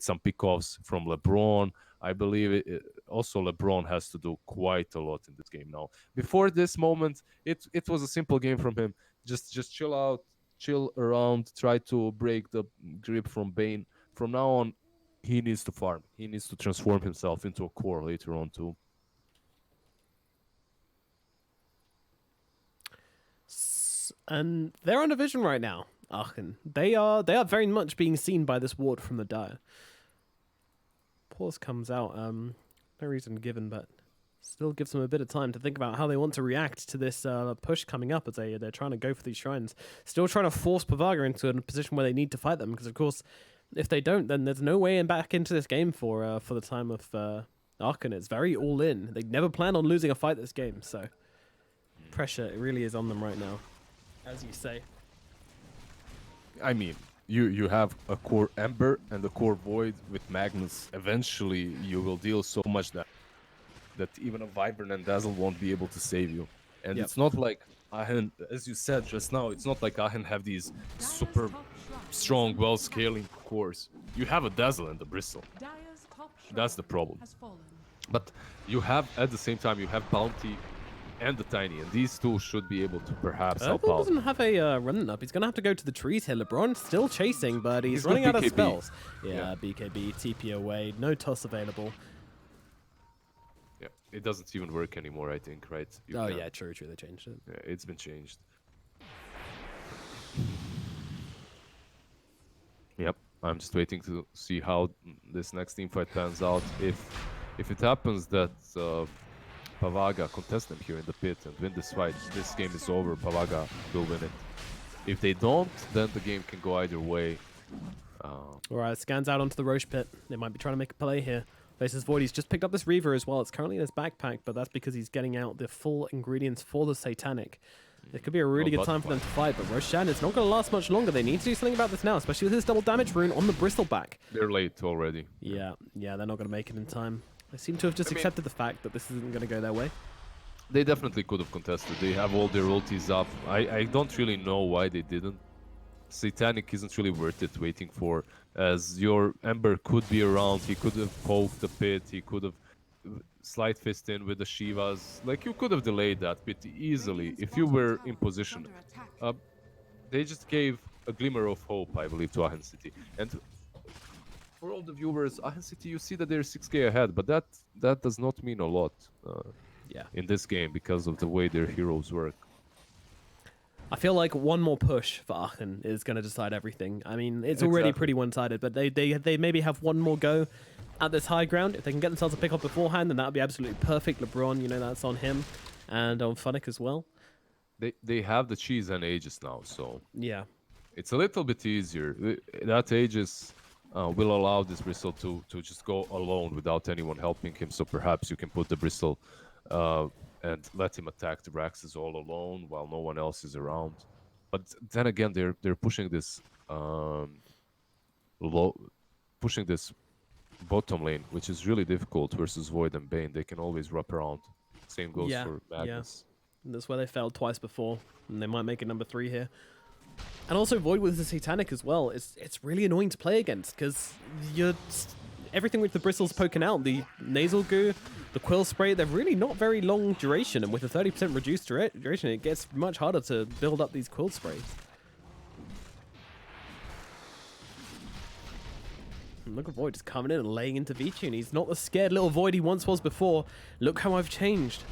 some pickoffs from LeBron. I believe also LeBron has to do quite a lot in this game now. Before this moment, it was a simple game from him. Just chill out, chill around, try to break the grip from Bane. From now on, he needs to farm. He needs to transform himself into a core later on too. And they're on a vision right now, Aachen. They are very much being seen by this ward from the Dire. Pause comes out. No reason given, but still gives them a bit of time to think about how they want to react to this push coming up as they're trying to go for these shrines. Still trying to force Pavaga into a position where they need to fight them, because of course, if they don't, then there's no way back into this game for the time of Aachen. It's very all in. They never plan on losing a fight this game, so pressure it really is on them right now, as you say. I mean, you have a core Ember and a core Void with Magnus. Eventually, you will deal so much that even a Wyvern and Dazzle won't be able to save you. And it's not like Aachen, as you said just now, it's not like Aachen have these super strong, well-scaling cores. You have a Dazzle and a Bristle. That's the problem. But you have, at the same time, you have Bounty and the Tiny, and these two should be able to perhaps help out. Doesn't have a run up. He's going to have to go to the trees here. LeBron still chasing, but he's running out of spells. Yeah, BKB, TP away, no toss available. Yeah, it doesn't even work anymore, I think, right? Yeah, true, they changed it. Yeah, it's been changed. Yep, I'm just waiting to see how this next team fight pans out. If it happens that Pavaga contest them here in the pit and win this fight, this game is over. Pavaga will win it. If they don't, then the game can go either way. Alright, scans out onto the Roche pit. They might be trying to make a play here. Faces Void. He's just picked up this Reaver as well. It's currently in his backpack, but that's because he's getting out the full ingredients for the Satanic. It could be a really good time for them to fight, but Roshan, it's not going to last much longer. They need to do something about this now, especially with his double damage rune on the Bristleback. They're late already. Yeah, they're not going to make it in time. They seem to have just accepted the fact that this isn't going to go their way. They definitely could have contested. They have all their ultis up. I don't really know why they didn't. Satanic isn't really worth it waiting for, as your Ember could be around. He could have poked the pit. He could have slide fist in with the Shivas. Like, you could have delayed that pit easily if you were in position. They just gave a glimmer of hope, I believe, to Aachen City. And for all the viewers, Aachen City, you see that they're 6k ahead, but that does not mean a lot in this game because of the way their heroes work. I feel like one more push for Aachen is going to decide everything. I mean, it's already pretty one-sided, but they maybe have one more go at this high ground. If they can get themselves a pick up beforehand, then that would be absolutely perfect. LeBron, that's on him, and on Funnick as well. They have the cheese and Aegis now, so yeah, it's a little bit easier. That Aegis will allow this Bristle to just go alone without anyone helping him. So perhaps you can put the Bristle and let him attack the Raxes all alone while no one else is around. But then again, they're pushing this low, pushing this bottom lane, which is really difficult versus Void and Bane. They can always wrap around. Same goes Yeah, for Magnus. And that's where they failed twice before, and they might make it number 3 here. And also Void with the Satanic as well. It's really annoying to play against because everything with the bristles poking out, the nasal goo, the quill spray, they're really not very long duration, and with a 30% reduced duration, it gets much harder to build up these quill sprays. And look at Void just coming in and laying into Vichun. He's not the scared little Void he once was before. Look how I've changed.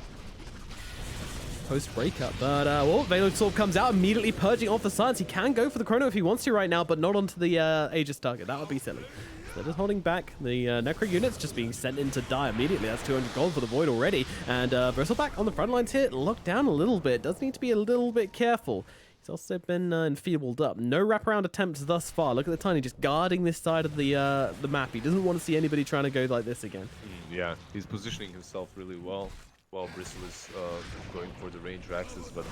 Post-breakup, but well, Veiled comes out, immediately purging off the silence. He can go for the chrono if he wants to right now, but not onto the Aegis target. That would be silly. They're just holding back. The Necro units just being sent in to die immediately. That's 200 gold for the Void already. And Bristleback on the front lines here, locked down a little bit. Does need to be a little bit careful. He's also been enfeebled up. No wraparound attempts thus far. Look at the Tiny just guarding this side of the map. He doesn't want to see anybody trying to go like this again. Yeah, he's positioning himself really well. While Bristle is going for the range axes, but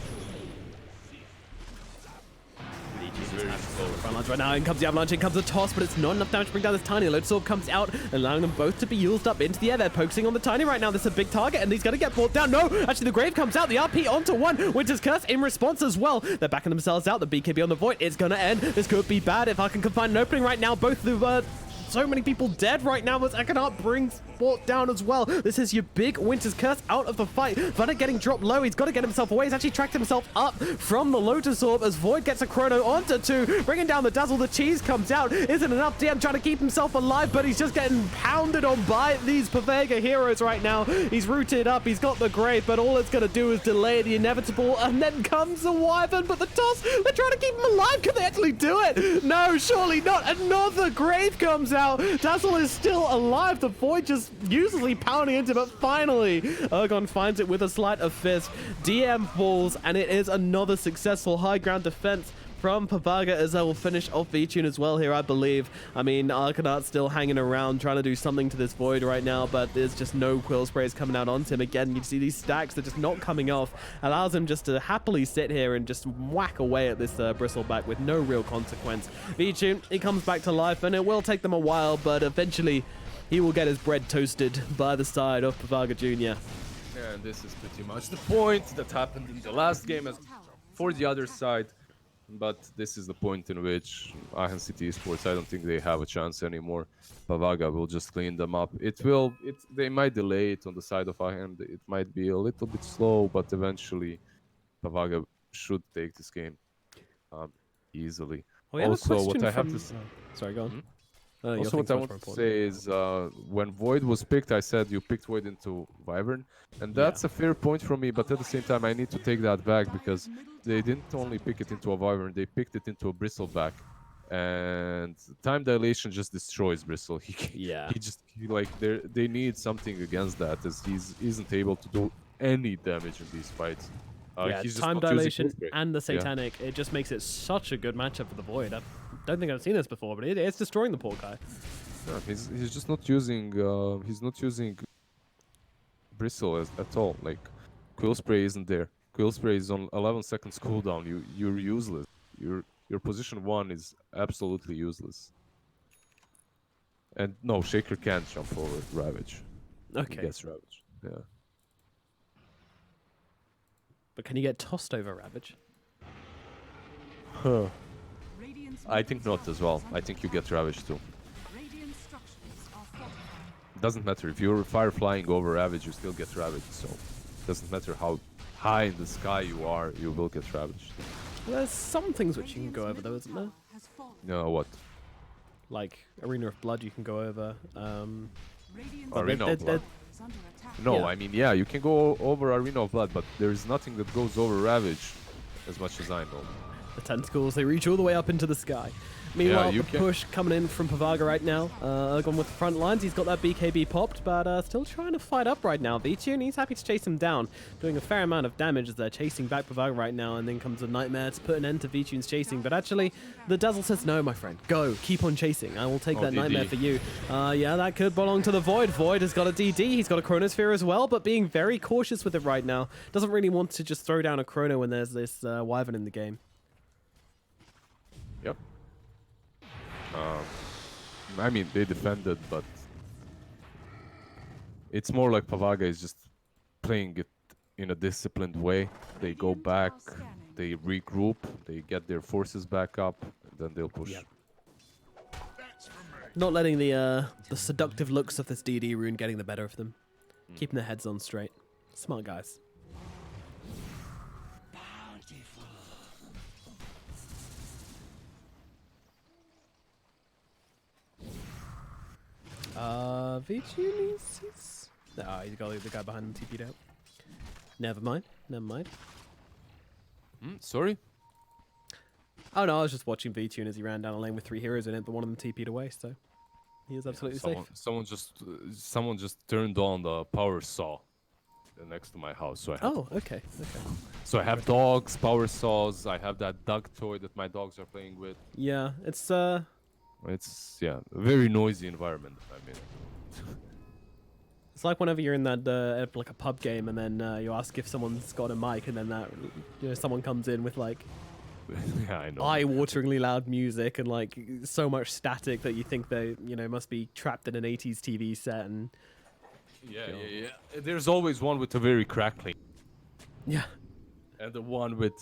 he's very slow. Front lines right now, in comes the avalanche, in comes the toss, but it's not enough damage to bring down this Tiny. Load Sword comes out, allowing them both to be used up into the air. They're focusing on the Tiny right now. This is a big target, and he's going to get brought down. No, actually the Grave comes out, the RP onto one. Winter's Curse in response as well. They're backing themselves out. The BKB on the Void, it's going to end. This could be bad if Aachen can find an opening right now. Both the so many people dead right now as Aachen brings Sport down as well. This is your big Winter's Curse out of the fight. Vana getting dropped low. He's got to get himself away. He's actually tracked himself up from the Lotus Orb as Void gets a chrono onto 2. Bringing down the Dazzle. The cheese comes out. Isn't enough. DM trying to keep himself alive, but he's just getting pounded on by these Pavaga heroes right now. He's rooted up. He's got the Grave, but all it's going to do is delay the inevitable. And then comes the Wyvern, but the toss. They're trying to keep him alive. Can they actually do it? No, surely not. Another Grave comes out. Dazzle is still alive. The Void just uselessly pounding into, but finally Ergon finds it with a sleight of fist. DM falls, and it is another successful high ground defense from Pavaga as they will finish off Vichun as well here, I believe. I mean, Arcanar's still hanging around trying to do something to this Void right now, but there's just no quill sprays coming out onto him. Again, you see these stacks, they're just not coming off. Allows him just to happily sit here and just whack away at this Bristleback with no real consequence. Vichun, he comes back to life, and it will take them a while, but eventually he will get his bread toasted by the side of Pavaga Jr. And this is pretty much the point that happened in the last game as for the other side. But this is the point in which Aachen City Esports, I don't think they have a chance anymore. Pavaga will just clean them up. They might delay it on the side of Aachen. It might be a little bit slow, but eventually Pavaga should take this game easily. Also, what I have to say... Sorry, go on. Also, what I want to say is when Void was picked, I said you picked Void into Wyvern, and that's a fair point from me, but at the same time I need to take that back because they didn't only pick it into a Wyvern, they picked it into a Bristleback, and time dilation just destroys Bristle. They need something against that, as he isn't able to do any damage in these fights. He's time dilation and the Satanic, it just makes it such a good matchup for the Void. I don't think I've seen this before, but it's destroying the poor guy. Yeah, he's just not using Bristle at all. Like, Quill Spray isn't there. Quill Spray is on 11 seconds cooldown. You're useless. Your position 1 is absolutely useless. And no, Shaker can't jump over Ravage. Okay. He gets Ravage. Yeah. But can you get tossed over Ravage? Huh. I think not as well. I think you get Ravage too. Doesn't matter. If you're fire flying over Ravage, you still get Ravage. So doesn't matter how high in the sky you are, you will get Ravage. Well, there's some things which you can go over though, isn't there? No, what? Like Arena of Blood you can go over. Arena of Blood. No, I mean, yeah, you can go over Arena of Blood, but there's nothing that goes over Ravage, as much as I know. The tentacles, they reach all the way up into the sky. Meanwhile, the push coming in from Pavaga right now. Gone with the front lines. He's got that BKB popped, but still trying to fight up right now. Vichun, he's happy to chase him down, doing a fair amount of damage as they're chasing back Pavaga right now, and then comes a Nightmare to put an end to Vichun's chasing. But actually, the Dazzle says, no, my friend, go, keep on chasing. I will take that DD. Nightmare for you. Yeah, that could belong to the Void. Void has got a DD, he's got a Chronosphere as well, but being very cautious with it right now. Doesn't really want to just throw down a Chrono when there's this Wyvern in the game. Yep. I mean, they defended, but it's more like Pavaga is just playing it in a disciplined way. They go back, they regroup, they get their forces back up, and then they'll push. Yep. Not letting the seductive looks of this DD rune getting the better of them. Keeping their heads on straight. Smart guys. VG he's... Ah, he's got the guy behind him TP'd out. Never mind. Never mind. Sorry? Oh no, I was just watching VTune as he ran down a lane with 3 heroes in it, but one of them TP'd away, so he is absolutely safe. Someone just turned on the power saw next to my house, so I have Okay. So I have dogs, power saws. I have that dog toy that my dogs are playing with. Yeah, it's a very noisy environment. I mean, it's like whenever you're in that like a pub game, and then you ask if someone's got a mic, and then someone comes in with like yeah, I know. eye-wateringly loud music and like so much static that you think they must be trapped in an 80s TV set. And Yeah. There's always one with a very crackling. yeah. And the one with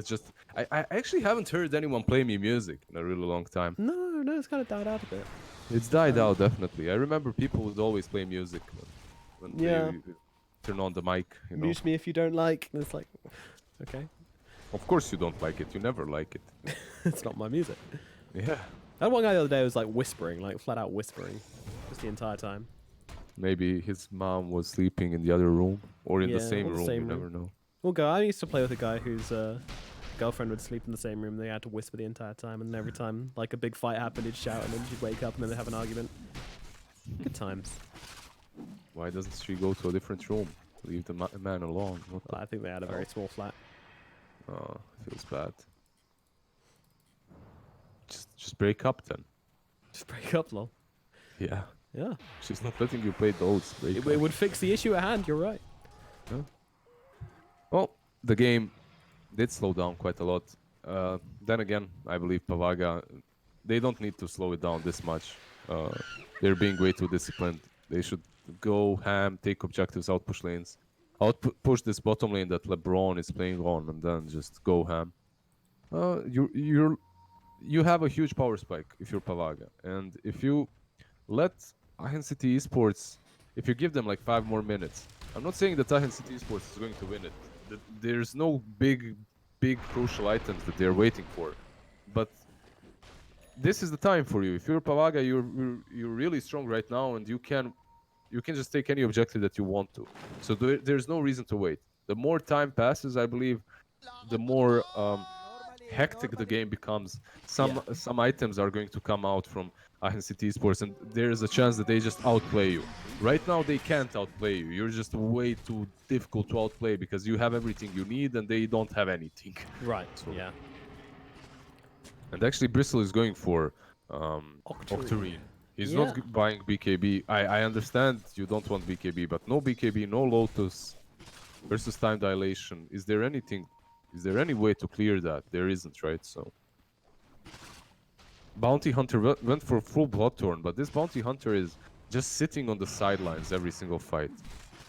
just I actually haven't heard anyone play me music in a really long time. No, it's kind of died out a bit. It's died out definitely. I remember people would always play music when Yeah. they turn on the mic. Mute me if you don't like. And it's like, okay, Of course you don't like it. You never like it. it's not my music. Yeah. I had one guy the other day who was like whispering, like flat out whispering, just the entire time. Maybe his mom was sleeping in the other room or in the Yeah, same or the room. same You room. never know. Well, I used to play with a guy whose girlfriend would sleep in the same room. They had to whisper the entire time, and every time like a big fight happened, he'd shout, and then she'd wake up, and then they'd have an argument. Good times. Why doesn't she go to a different room? Leave the man alone. What the Well, I think they had a very small flat. Oh, feels bad. Just break up then. Just break up, lol. Yeah. Yeah. She's not letting you play those. It would fix the issue at hand. You're right. Well, the game did slow down quite a lot. Then again, I believe Pavaga, they don't need to slow it down this much. They're being way too disciplined. They should go ham, take objectives, outpush lanes. Push this bottom lane that LeBron is playing on, and then just go ham. You have a huge power spike if you're Pavaga, and if you let Aachen City Esports, if you give them like 5 more minutes, I'm not saying that Aachen City Esports is going to win it. There's no big crucial items that they're waiting for, but this is the time for you. If you're Pavaga, you're really strong right now, and you can just take any objective that you want to. So there's no reason to wait. The more time passes, I believe, the more hectic the game becomes. Some items are going to come out from Aachen City Esports, and there's a chance that they just outplay you. Right now, they can't outplay you. You're just way too difficult to outplay because you have everything you need, and they don't have anything. Right. Yeah. And actually, Bristol is going for Octarine. He's not buying BKB. I understand you don't want BKB, but no BKB, no Lotus versus time dilation. Is there any way to clear that? There isn't, right? So Bounty Hunter went for full Bloodthorn, but this Bounty Hunter is just sitting on the sidelines every single fight.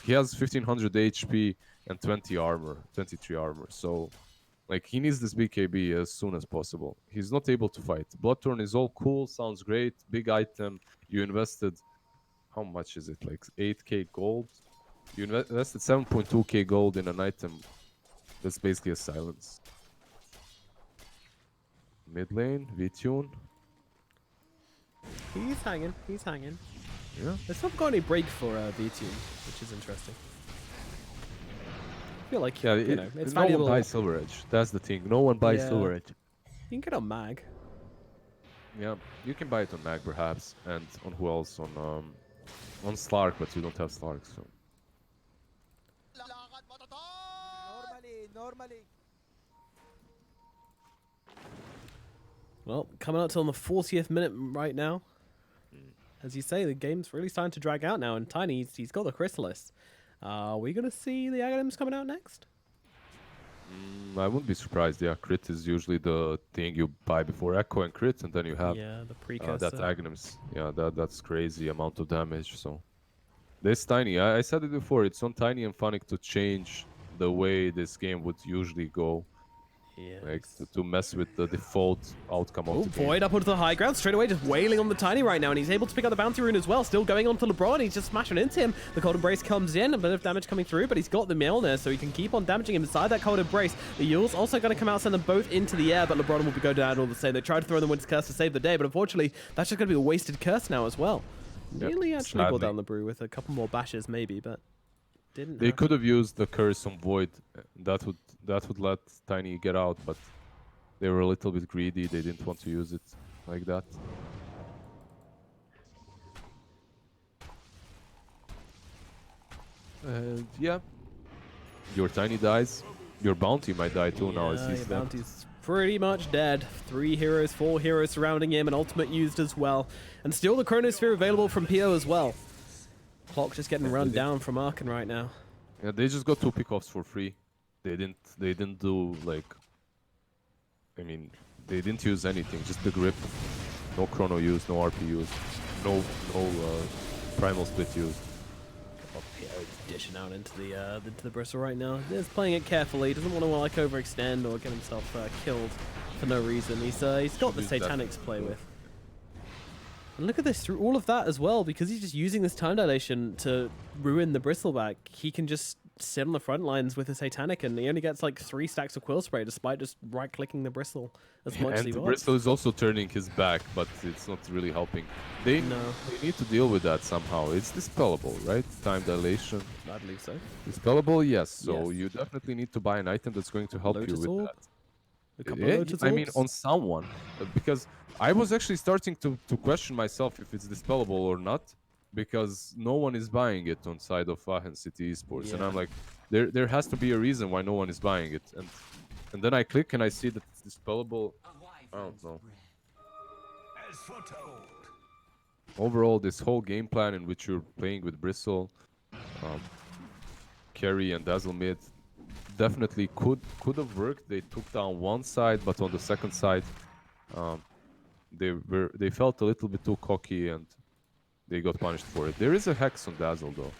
He has 1500 HP and 23 armor. So like, he needs this BKB as soon as possible. He's not able to fight. Bloodthorn is all cool, sounds great, big item. You invested, how much is it? Like 8k gold? You invested 7.2k gold in an item that's basically a silence. Mid lane, V-Tune. He's hanging. Yeah. There's not got any break for V-Tune, which is interesting. I feel like, it's no valuable. one buys Silver Edge. That's the thing. No one buys Yeah. Silver Edge. You can get on Mag. Yeah, you can buy it on Mag perhaps, and on who else? On Slark, but you don't have Slark, so. Normally. Well, coming up till the 40th minute right now. As you say, the game's really starting to drag out now, and Tiny, he's got the Chrysalis. Are we going to see the Aghanim's coming out next? I wouldn't be surprised. Yeah, crit is usually the thing you buy before echo and crit, and then you have Yeah, the precursor. that Aghanim's. Yeah, that's crazy amount of damage. So this Tiny, I said it before. It's on Tiny and Funnick to change the way this game would usually go. Like Yes. to mess with the default outcome of Oh, the game. Void up onto the high ground, straight away just wailing on the Tiny right now, and he's able to pick up the bounty rune as well, still going on to LeBron, he's just smashing into him. The Cold Embrace comes in, a bit of damage coming through, but he's got the Mjolnir, so he can keep on damaging him inside that Cold Embrace. The Yule's also going to come out, send them both into the air, but LeBron will go down all the same. They tried to throw in the Winter's Curse to save the day, but unfortunately, that's just going to be a wasted curse now as well. Yep, Nearly actually brought sadly. down the Brew with a couple more bashes maybe, but didn't They happen. could have used the curse on Void. That would let Tiny get out, but they were a little bit greedy. They didn't want to use it like that. And yeah, your Tiny dies. Your bounty might die too now as Yeah, he's your dead. bounty's pretty much dead. 3 heroes, 4 heroes surrounding him, and ultimate used as well. And still the Chronosphere available from Pio as well. Clock just getting run down from Aachen right now. Yeah, they just got 2 pickoffs for free. They didn't do like. I mean, they didn't use anything. Just the grip. No chrono used. No RP used. No primal split used. Oh, Pio dishing out into the bristle right now. He's playing it carefully. Doesn't want to like overextend or get himself killed for no reason. He's got the Use that. Satanics to play with. And look at this, through all of that as well, because he's just using this time dilation to ruin the bristleback. He can just sit on the front lines with a Satanic, and he only gets like 3 stacks of Quill Spray despite just right-clicking the bristle as much as And he the wants. Bristol is also turning his back, but it's not really helping. They need to deal with that somehow. It's dispellable, right? Time dilation. I believe so. Dispellable, yes. So Yes. you definitely need to buy an item that's going to help Lotus you with Orb? that. A couple Yeah, of Lotus I mean, Orbs? on someone. Because I was actually starting to question myself if it's dispellable or not, because no one is buying it on side of Aachen City Esports. And Yeah. I'm like, there has to be a reason why no one is buying it. And then I click and I see that it's dispellable. I don't know. As foretold. Overall, this whole game plan in which you're playing with Bristle, Carry and Dazzle mid, definitely could have worked. They took down one side, but on the second side, they felt a little bit too cocky and they got punished for it. There is a Hex on Dazzle though.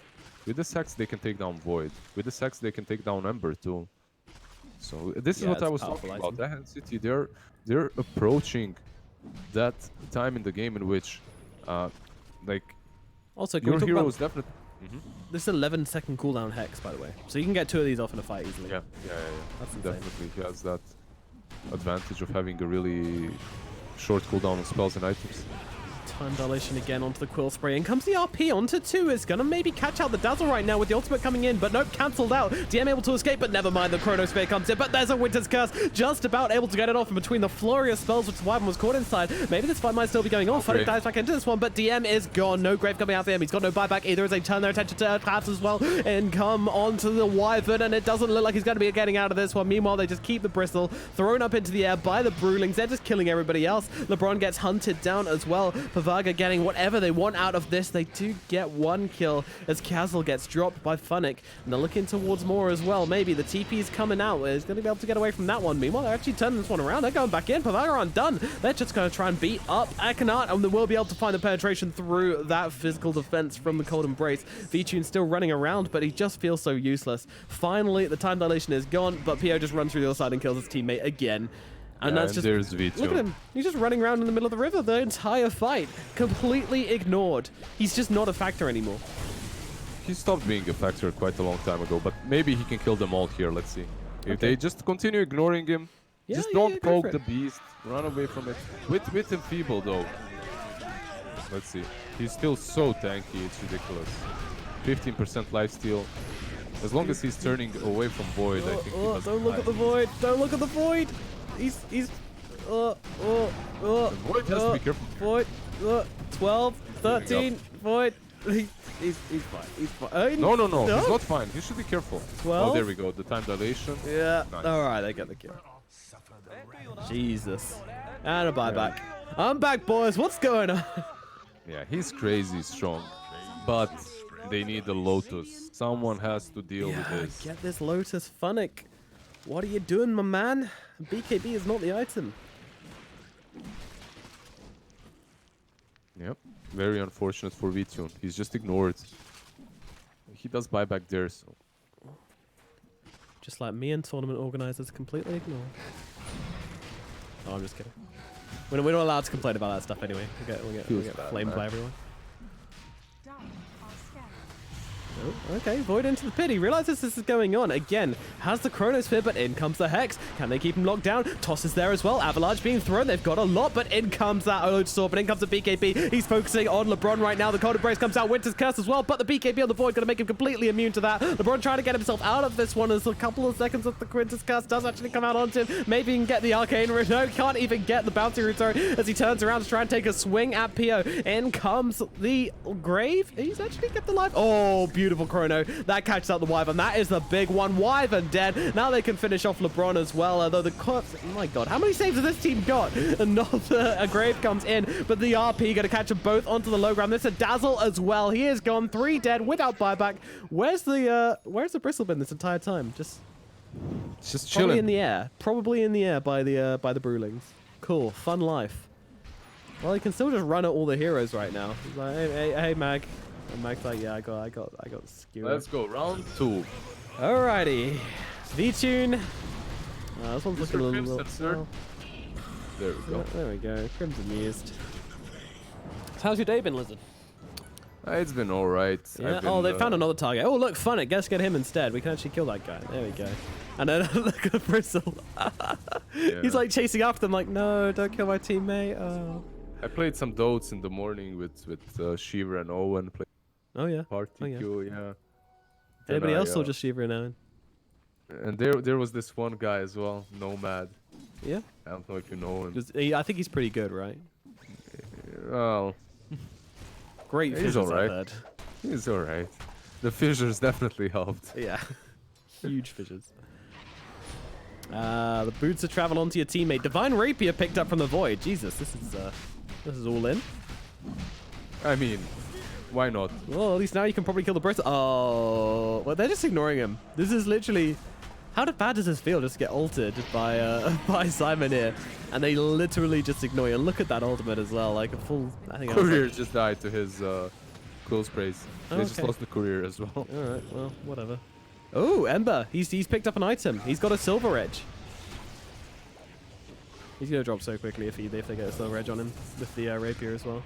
With this Hex, they can take down Void. With this Hex, they can take down Ember too. So this is Yeah, what I it's was powerful talking about. item. Aachen City, they're approaching that time in the game in which, like, Also, can your we talk hero about is definitely. this 11-second cooldown Hex, by the way? So you can get 2 of these off in a fight easily. Yeah. That's insane. Definitely, he has that advantage of having a really short cooldown on spells and items. Time dilation again onto the Quill Spray. In comes the RP onto 2. It's going to maybe catch out the Dazzle right now with the ultimate coming in, but nope, cancelled out. DM able to escape, but never mind. The Chronosphere comes in, but there's a Winter's Curse. Just about able to get it off in between the flurry of spells, which is why one was caught inside. Maybe this fight might still be going on. Funnick dives back into this one, but DM is gone. No Grave coming out for him. He's got no buyback either as they turn their attention to Earthcraft as well and come onto the Wyvern, and it doesn't look like he's going to be getting out of this one. Meanwhile, they just keep the Bristle thrown up into the air by the Brewlings. They're just killing everybody else. LeBron gets hunted down as well. Pavaga getting whatever they want out of this. They do get 1 kill as Kazel gets dropped by Funnick, and they're looking towards more as well. Maybe the TP is coming out. He's going to be able to get away from that one. Meanwhile, they're actually turning this one around. They're going back in. Pavaga aren't done. They're just going to try and beat up Akanat, and they will be able to find the penetration through that physical defense from the Cold Embrace. V-Tune's still running around, but he just feels so useless. Finally, the time dilation is gone, but Pio just runs through the other side and kills his teammate again. And that's just, there's V2. look at him. He's just running around in the middle of the river the entire fight. Completely ignored. He's just not a factor anymore. He stopped being a factor quite a long time ago, but maybe he can kill them all here. Let's see. If they just continue ignoring him, Yeah, just yeah, don't yeah, go poke for the it. beast. Run away from it. With Enfeeble though. Let's see. He's still so tanky. It's ridiculous. 15% lifesteal. As long as he's turning away from Void, I think he doesn't Don't look die. at the void. Don't look at the void. He's Void has to be careful here. Void 12, 13, void. He's fine. He's fine. No, he's not fine. He should be careful. 12? Oh, there we go. The time dilation. Yeah. Nice. All right, they got the kill. Jesus. And a buyback. I'm back, boys. What's going on? Yeah, he's crazy strong, but they need the Lotus. Someone has to deal with this. Get this Lotus Funnick. What are you doing, my man? BKB is not the item. Yep. Very unfortunate for VTune. He's just ignored. He does buyback there, so. Just like me and tournament organizers completely ignore. Oh, I'm just kidding. We're not allowed to complain about that stuff anyway. We get flamed by everyone. Oh, okay, Void into the pit. He realizes this is going on. Again, has the Chronosphere, but in comes the Hex. Can they keep him locked down? Toss is there as well. Avalanche being thrown. They've got a lot, but in comes that Ode Sword, but in comes the BKB. He's focusing on LeBron right now. The Cold Embrace comes out. Winter's Curse as well, but the BKB on the Void going to make him completely immune to that. LeBron trying to get himself out of this one as a couple of seconds of the Winter's Curse does actually come out onto him. Maybe he can get the Arcane Root. No, can't even get the Bounty Root as he turns around to try and take a swing at Pio. In comes the Grave. He's actually kept alive. Oh, beautiful Chrono. That catches out the Wyvern. That is the big one. Wyvern dead. Now they can finish off LeBron as well. Although the corpse, oh my god, how many saves has this team got? Another a Grave comes in, but the RP going to catch them both onto the low ground. There's a Dazzle as well. He is gone. 3 dead without buyback. Where's the Bristle been this entire time? Just chilling. Probably in the air. Probably in the air by the Brewlings. Cool. Fun life. Well, he can still just run at all the heroes right now. He's like, hey, Mag. And Mag's like, yeah, I got skewered. Let's go, round 2. Alrighty. VTune. This one's looking a little... Crimson, there we go. There we go. Crimson used. So how's your day been, Lizard? It's been alright. Yeah. Oh, they found another target. Oh, look, Funnick. Let's get him instead. We can actually kill that guy. There we go. And then look at Bristle. Yeah. He's like chasing after them like, no, don't kill my teammate. Oh. I played some Dotes in the morning with Shiva and Owen. Oh, yeah. Party queue, yeah. Anybody else saw just Shiva and Owen? And there was this one guy as well, Nomad. Yeah? I don't know if you know him. I think he's pretty good, right? Well... Great he's fissures, alright. I've heard. He's alright. The fissures definitely helped. Yeah. Huge fissures. The boots are travel onto your teammate. Divine Rapier picked up from the Void. Jesus, this is all in. I mean, why not? Well, at least now you can probably kill the Bristle. Oh, well, they're just ignoring him. This is literally... How bad does this feel just to get ulted by Simon here? And they literally just ignore you. And look at that ultimate as well, like a full... I think Courier just died to his close sprays. Oh, they just lost the Courier as well. Alright, well, whatever. Oh, Ember. He's picked up an item. He's got a Silver Edge. He's going to drop so quickly if they get a Silver Edge on him with the Rapier as well.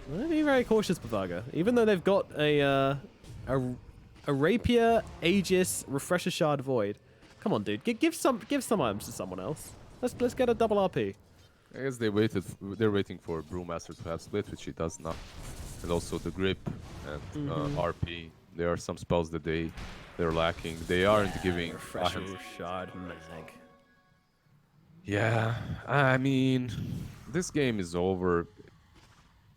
Well, be very cautious, Pavaga. Even though they've got a Rapier, Aegis, Refresher Shard, Void. Come on, dude. Give some items to someone else. Let's get a double RP. I guess they're waiting for Brewmaster to have split, which he does not. And also the grip and RP. There are some spells that they're lacking. They aren't giving Refresher Shard Mag. Yeah, I mean, this game is over.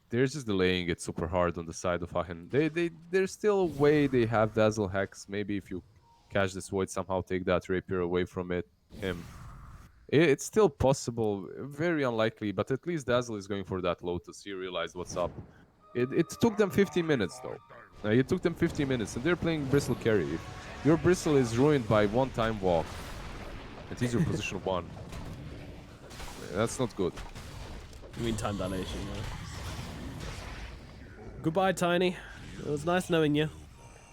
They're just delaying it super hard on the side of Aachen. There's still a way they have Dazzle Hex. Maybe if you catch this Void, somehow take that Rapier away from him. It's still possible, very unlikely, but at least Dazzle is going for that Lotus. He realized what's up. It took them 15 minutes though. It took them 15 minutes, and they're playing Bristle carry. If your Bristle is ruined by one time walk, and he's your position 1. That's not good. You mean time dilation, yeah. Goodbye, Tiny. It was nice knowing you.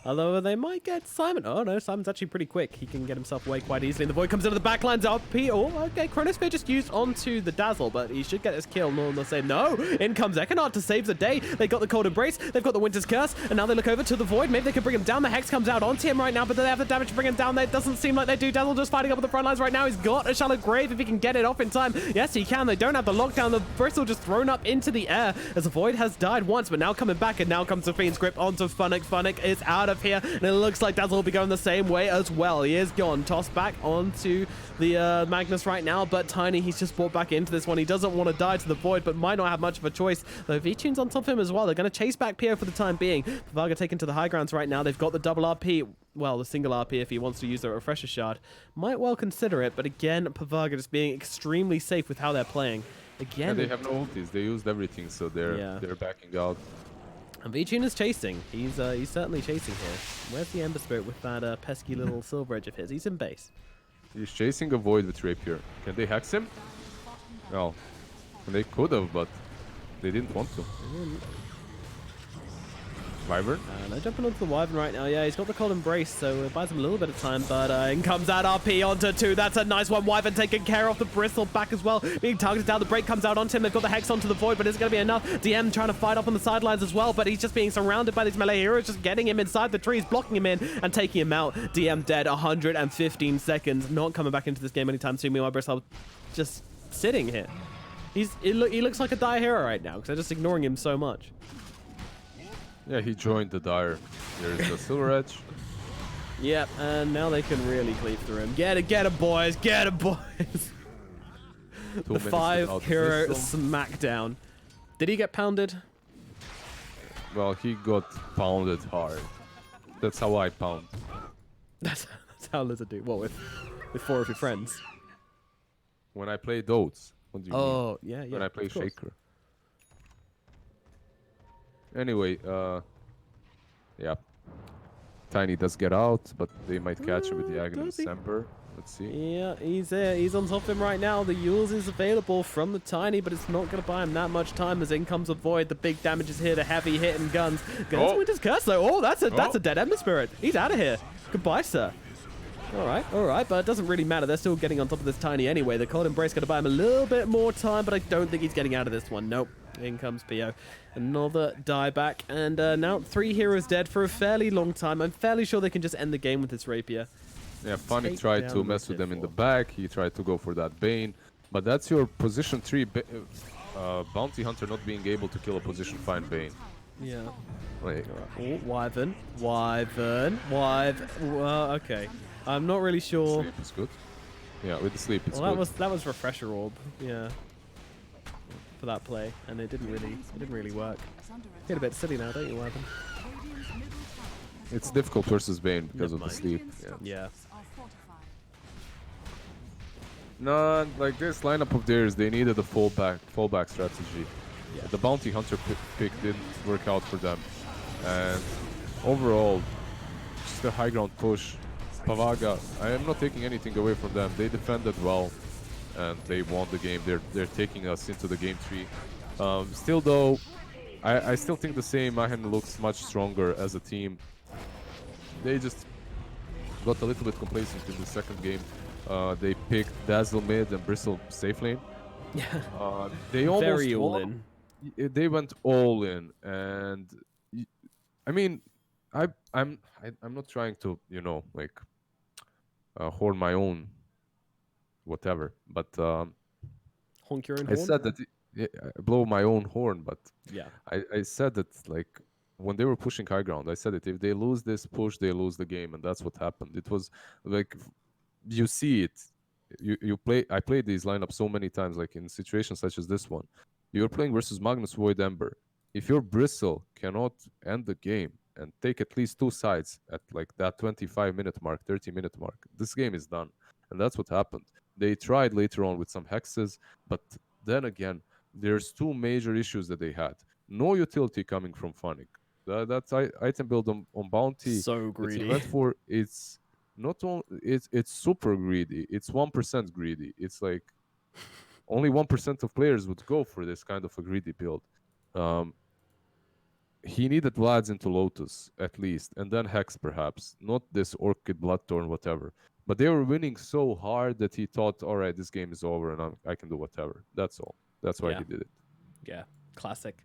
Although they might get Simon. Oh no, Simon's actually pretty quick. He can get himself away quite easily. And the Void comes into the backlines. RP. Oh, okay. Chronosphere just used onto the Dazzle, but he should get his kill. No one will say no. In comes Ekenard to save the day. They got the Cold Embrace. They've got the Winter's Curse. And now they look over to the Void. Maybe they can bring him down. The Hex comes out onto him right now, but do they have the damage to bring him down there? It doesn't seem like they do. Dazzle just fighting up at the front lines right now. He's got a Shallow Grave if he can get it off in time. Yes, he can. They don't have the lockdown. The Bristle just thrown up into the air as the Void has died once, but now coming back, and now comes the Fiend's Grip onto Funnick. Funnick is out of here, and it looks like Dazzle will be going the same way as well. He is gone. Tossed back onto the Magnus right now, but Tiny, he's just brought back into this one. He doesn't want to die to the Void, but might not have much of a choice. Though VTune's on top of him as well. They're going to chase back Pio for the time being. Pavaga taken to the high grounds right now. They've got the double RP. Well, the single RP if he wants to use the Refresher Shard. Might well consider it, but again, Pavaga just being extremely safe with how they're playing. Again, they have no ultis. They used everything, so they're backing out. And VTune is chasing. He's certainly chasing here. Where's the Ember Spirit with that pesky little Silver Edge of his? He's in base. He's chasing a Void with Rapier. Can they hex him? No. They could have, but they didn't want to. Wyvern? And they're jumping onto the Wyvern right now. Yeah, he's got the Cold Embrace, so it buys him a little bit of time, but in comes that RP onto 2. That's a nice one. Wyvern taking care of the Bristle back as well. Being targeted down. The break comes out onto him. They've got the Hex onto the Void, but is it going to be enough? DM trying to fight up on the sidelines as well, but he's just being surrounded by these melee heroes, just getting him inside the trees, blocking him in, and taking him out. DM dead, 115 seconds. Not coming back into this game anytime soon. Meanwhile, Bristle just sitting here. He looks like a dire hero right now, because they're just ignoring him so much. Yeah, he joined the Dire. There's the Silver Edge. Yep, and now they can really cleave through him. Get it, boys! Get it, boys! The 5 hero smackdown. Did he get pounded? Well, he got pounded hard. That's how I pound. That's how Lizard do. What, with 4 of your friends? When I play Dotes. What do you mean? Oh, yeah. When I play Shaker. Anyway, yeah. Tiny does get out, but they might catch him with the Aghanim Semper. Let's see. Yeah, he's on top of him right now. The Yules is available from the Tiny, but it's not going to buy him that much time as in comes a Void. The big damage is here, the heavy hitting guns. Goes Winter's Curse though. Oh, that's a dead Ember Spirit. He's out of here. Goodbye, sir. All right, but it doesn't really matter. They're still getting on top of this Tiny anyway. The Cold Embrace going to buy him a little bit more time, but I don't think he's getting out of this one. Nope. In comes PO. Another dieback, and now 3 heroes dead for a fairly long time. I'm fairly sure they can just end the game with this Rapier. Yeah, Funny tried to mess with them in the back. He tried to go for that Bane, but that's your position 3 Bounty Hunter not being able to kill a position 5 Bane. Yeah. Like, Oh, Wyvern. Okay. I'm not really sure. Sleep is good. Yeah, with the sleep it's Well, good. that was Refresher Orb. Yeah. For that play, and it didn't really work. Get a bit silly now, don't you, Wyvern? It's difficult versus Bane because of the mind. sleep. Yeah. No, like this lineup of theirs, they needed a fallback strategy. Yeah. The Bounty Hunter pick didn't work out for them, and overall, just a high ground push. Pavaga, I am not taking anything away from them. They defended well, and they won the game. They're taking us into the game 3. Still though, I still think the same. Aachen looks much stronger as a team. They just got a little bit complacent in the second game. They picked Dazzle mid and Bristle safe lane. Yeah. They almost Very all in. They went all in, and I mean, I'm not trying to like horn my own whatever, but Honk your own I horn? said that blow my own horn, but Yeah. I said that like when they were pushing high ground, I said that if they lose this push, they lose the game, and that's what happened. It was like you see it. I played these lineups so many times, like in situations such as this one. You're playing versus Magnus Void Ember. If your Bristle cannot end the game and take at least 2 sides at like that 25-minute mark, 30-minute mark, this game is done. And that's what happened. They tried later on with some hexes, but then again, there's 2 major issues that they had. No utility coming from Funny. That's item build on bounty. So greedy. It's went for, it's not only it's super greedy. It's 1% greedy. It's like only 1% of players would go for this kind of a greedy build. He needed Vlad's into Lotus at least, and then Hex perhaps. Not this Orchid, Bloodthorn, whatever. But they were winning so hard that he thought, all right, this game is over and I can do whatever. That's all. That's why he did it. Yeah, classic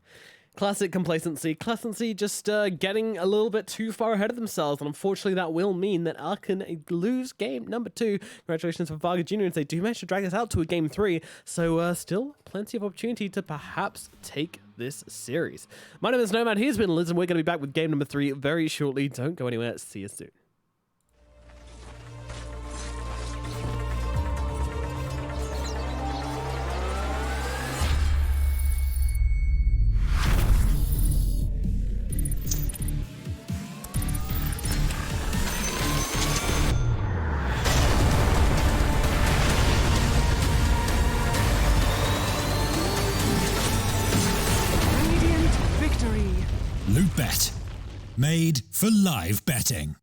complacency. Complacency just getting a little bit too far ahead of themselves, and unfortunately that will mean that Aachen lose game number 2. Congratulations for Pavaga Jr. as they do manage to drag this out to a game 3, so still plenty of opportunity to perhaps take this series. My name is Nomad, he's been Liz, and we're going to be back with game number 3 very shortly. Don't go anywhere, see you soon. LOOT.BET. Made for live betting.